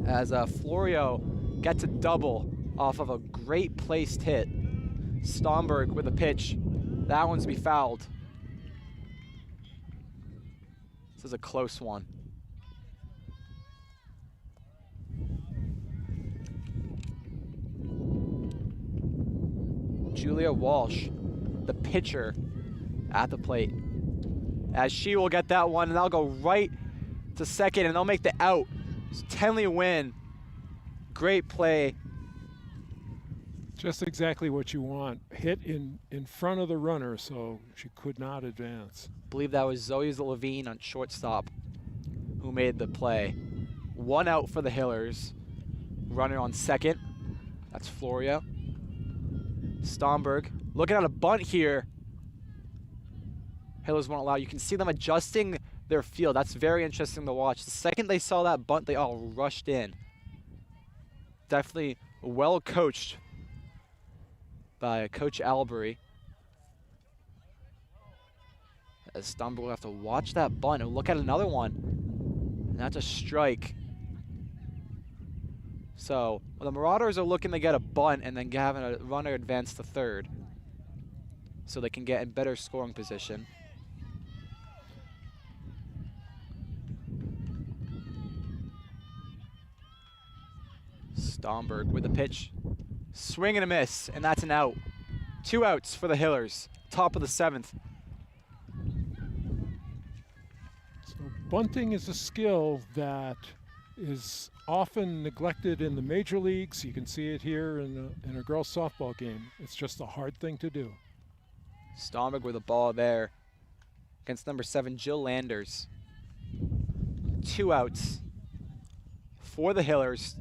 as Florio gets a double off of a great placed hit. Stomberg with a pitch. That one's to be fouled. This is a close one. Julia Walsh, the pitcher, at the plate, as she will get that one, and they'll go right to second, and they'll make the out. It's Tenley win. Great play. Just exactly what you want. Hit in front of the runner, so she could not advance. I believe that was Zoe Levine on shortstop who made the play. One out for the Hillers. Runner on second. That's Florio. Stomberg looking at a bunt here. Hillers won't allow. You can see them adjusting their field. That's very interesting to watch. The second they saw that bunt, they all rushed in. Definitely well coached by Coach Albury. As Stomberg will have to watch that bunt and look at another one. And that's a strike. So the Marauders are looking to get a bunt and then having a runner advance to third, so they can get in better scoring position. Stomberg with a pitch. Swing and a miss, and that's an out. 2 outs for the Hillers, top of the 7th. So bunting is a skill that is often neglected in the major leagues. You can see it here in a girls' softball game. It's just a hard thing to do. Stomberg with a ball there against number 7, Jill Landers. 2 outs for the Hillers.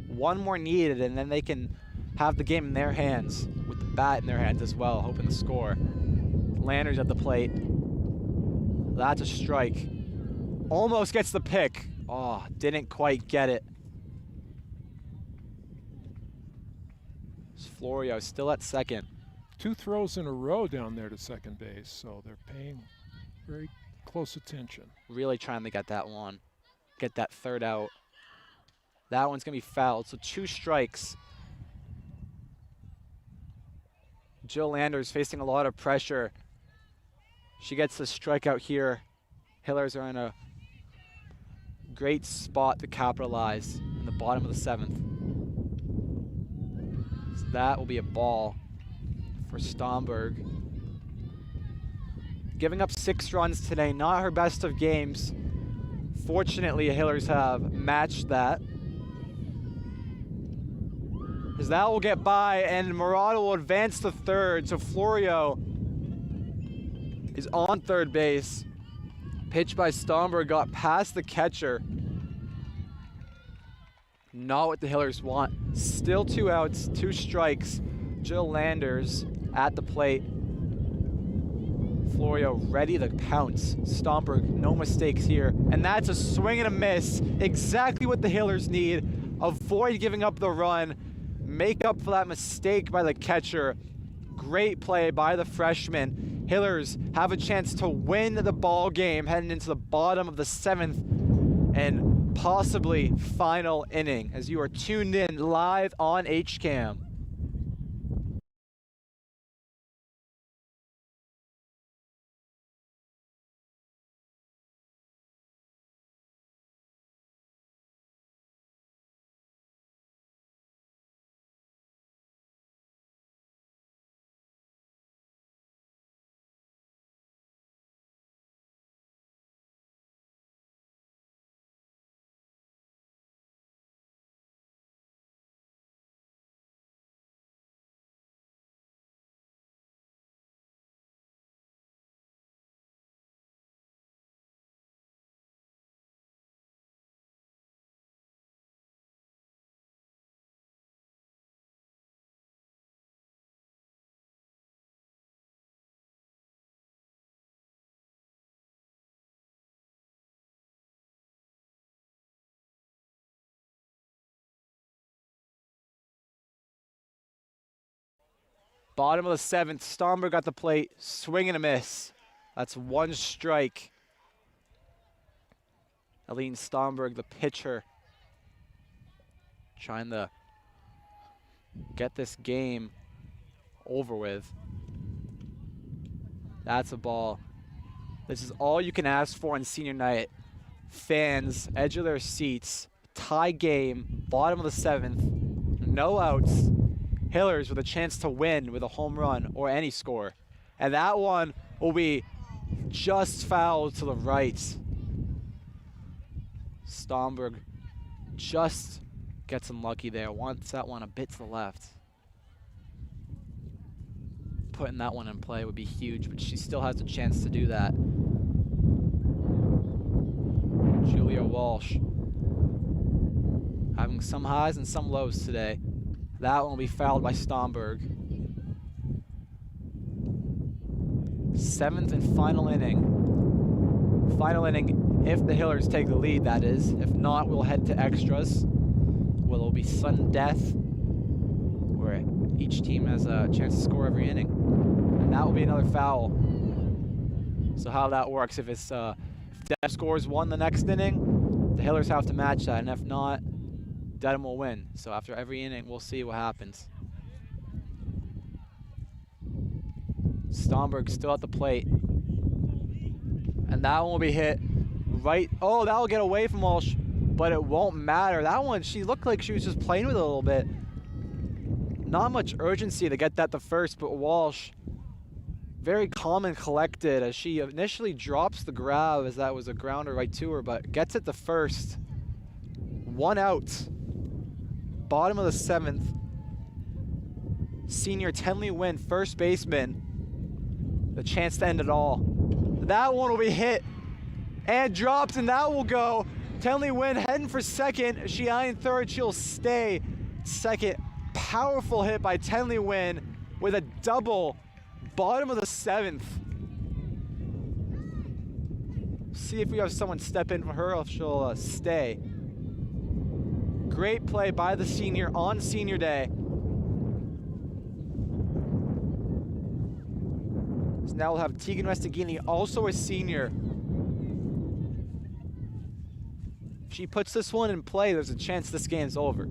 One more needed, and then they can have the game in their hands, with the bat in their hands as well, hoping to score. Landers at the plate. That's a strike. Almost gets the pick. Oh, didn't quite get it. Florio still at second. 2 throws in a row down there to second base, so they're paying very close attention. Really trying to get that one. Get that third out. That one's going to be fouled, so 2 strikes. Jill Landers facing a lot of pressure. She gets the strikeout here. Hillers are in a great spot to capitalize in the bottom of the 7th. So that will be a ball for Stomberg. Giving up 6 runs today, not her best of games. Fortunately, Hillers have matched that. As that will get by, and Murata will advance to third, so Florio is on third base. Pitch by Stomberg got past the catcher. Not what the Hillers want. Still 2 outs, 2 strikes. Jill Landers at the plate. Florio ready to pounce. Stomberg, no mistakes here. And that's a swing and a miss. Exactly what the Hillers need. Avoid giving up the run. Make up for that mistake by the catcher. Great play by the freshman. Hillers have a chance to win the ball game heading into the bottom of the 7th and possibly final inning as you are tuned in live on HCAM. Bottom of the 7th, Stomberg got the plate, swing and a miss. That's 1 strike. Aline Stomberg, the pitcher, trying to get this game over with. That's a ball. This is all you can ask for on senior night. Fans, edge of their seats, tie game, bottom of the 7th, no outs. Hillers with a chance to win with a home run or any score. And that one will be just foul to the right. Stomberg just gets unlucky there. Wants that one a bit to the left. Putting that one in play would be huge, but she still has a chance to do that. Julia Walsh having some highs and some lows today. That one will be fouled by Stomberg. 7th and final inning. Final inning if the Hillers take the lead, that is. If not, we'll head to extras. Well, it'll be sudden death, where each team has a chance to score every inning. And that will be another foul. So how that works, if Dedham scores 1 the next inning, the Hillers have to match that, and if not, Dedham will win. So after every inning, we'll see what happens. Stomberg still at the plate. And that one will be hit right. Oh, that will get away from Walsh, but it won't matter. That one, she looked like she was just playing with it a little bit. Not much urgency to get that to first, but Walsh, very calm and collected as she initially drops the grab as that was a grounder right to her, but gets it to first. 1 out. Bottom of the 7th. Senior Tenley Wynn, first baseman. The chance to end it all. That one will be hit and dropped, and that will go. Tenley Wynn heading for second. She eyeing third. She'll stay second. Powerful hit by Tenley Wynn with a double. Bottom of the 7th. See if we have someone step in for her or if she'll stay. Great play by the senior on senior day. So now we'll have Tegan Westaghini, also a senior. If she puts this one in play, there's a chance this game's over.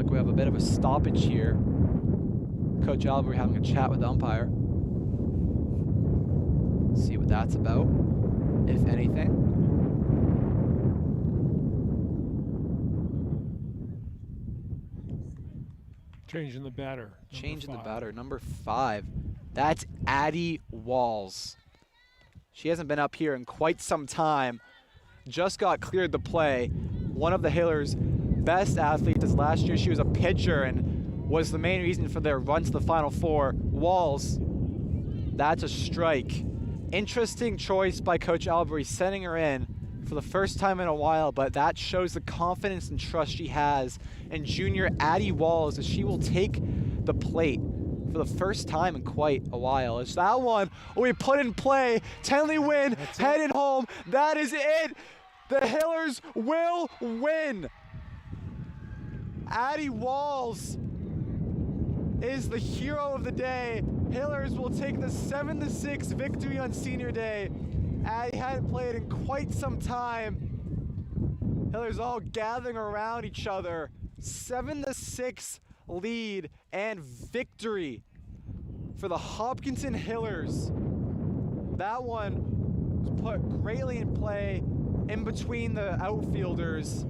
like we have a bit of a stoppage here. Coach Albury having a chat with the umpire. See what that's about, if anything. Changing the batter. Changing the batter, number 5. That's Addie Walls. She hasn't been up here in quite some time. Just got cleared to play. One of the Hillers' best athletes. Last year she was a pitcher and was the main reason for their run to the Final Four. Walls, that's a strike. Interesting choice by Coach Albury, sending her in for the first time in a while, but that shows the confidence and trust she has in junior Addie Walls as she will take the plate for the first time in quite a while. It's that one we put in play. Tenley win, headed home. That is it. The Hillers will win. Addie Walls is the hero of the day. Hillers will take the 7-6 victory on senior day. Addie hadn't played in quite some time. Hillers all gathering around each other. 7-6 lead and victory for the Hopkinton Hillers. That one was put greatly in play in between the outfielders.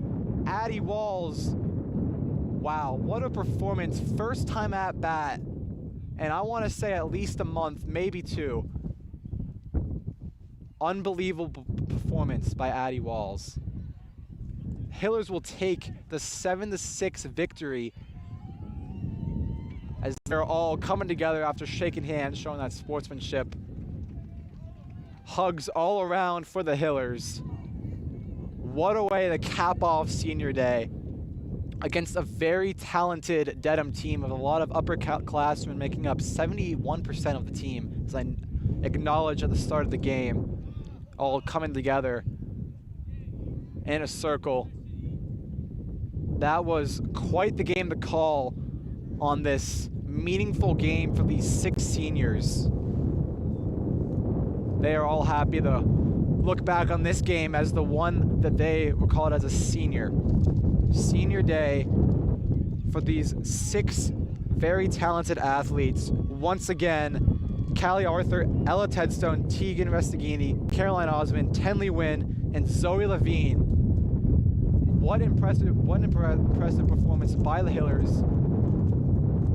Addie Walls, wow, what a performance. First time at bat, and I want to say at least a month, maybe 2. Unbelievable performance by Addie Walls. Hillers will take the 7-6 victory as they're all coming together after shaking hands, showing that sportsmanship. Hugs all around for the Hillers. What a way to cap off senior day against a very talented Dedham team of a lot of upperclassmen making up 71% of the team, as I acknowledged at the start of the game, all coming together in a circle. That was quite the game to call on this meaningful game for these 6 seniors. They are all happy to look back on this game as the one that they recall it as a senior day for these 6 very talented athletes. Once again, Callie Arthur, Ella Tedstone, Tegan Restaghini, Caroline Osmond, Tenley Wynn, and Zoe Levine. What impressive performance by the Hillers.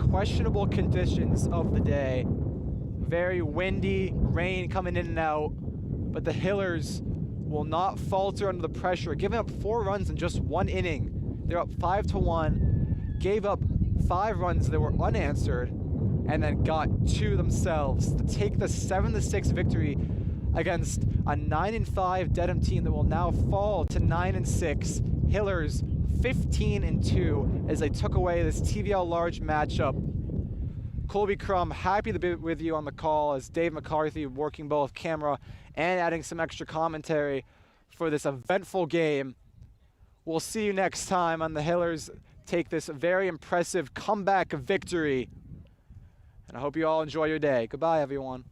Questionable conditions of the day. Very windy, rain coming in and out, but the Hillers will not falter under the pressure, giving up 4 runs in just 1 inning. They're up 5-1, gave up 5 runs that were unanswered, and then got 2 themselves to take the 7-6 victory against a 9-5 Dedham team that will now fall to 9-6. Hillers 15-2 as they took away this TVL large matchup. Colby Crum, happy to be with you on the call as Dave McCarthy working both camera and adding some extra commentary for this eventful game. We'll see you next time on the Hillers take this very impressive comeback victory. And I hope you all enjoy your day. Goodbye, everyone.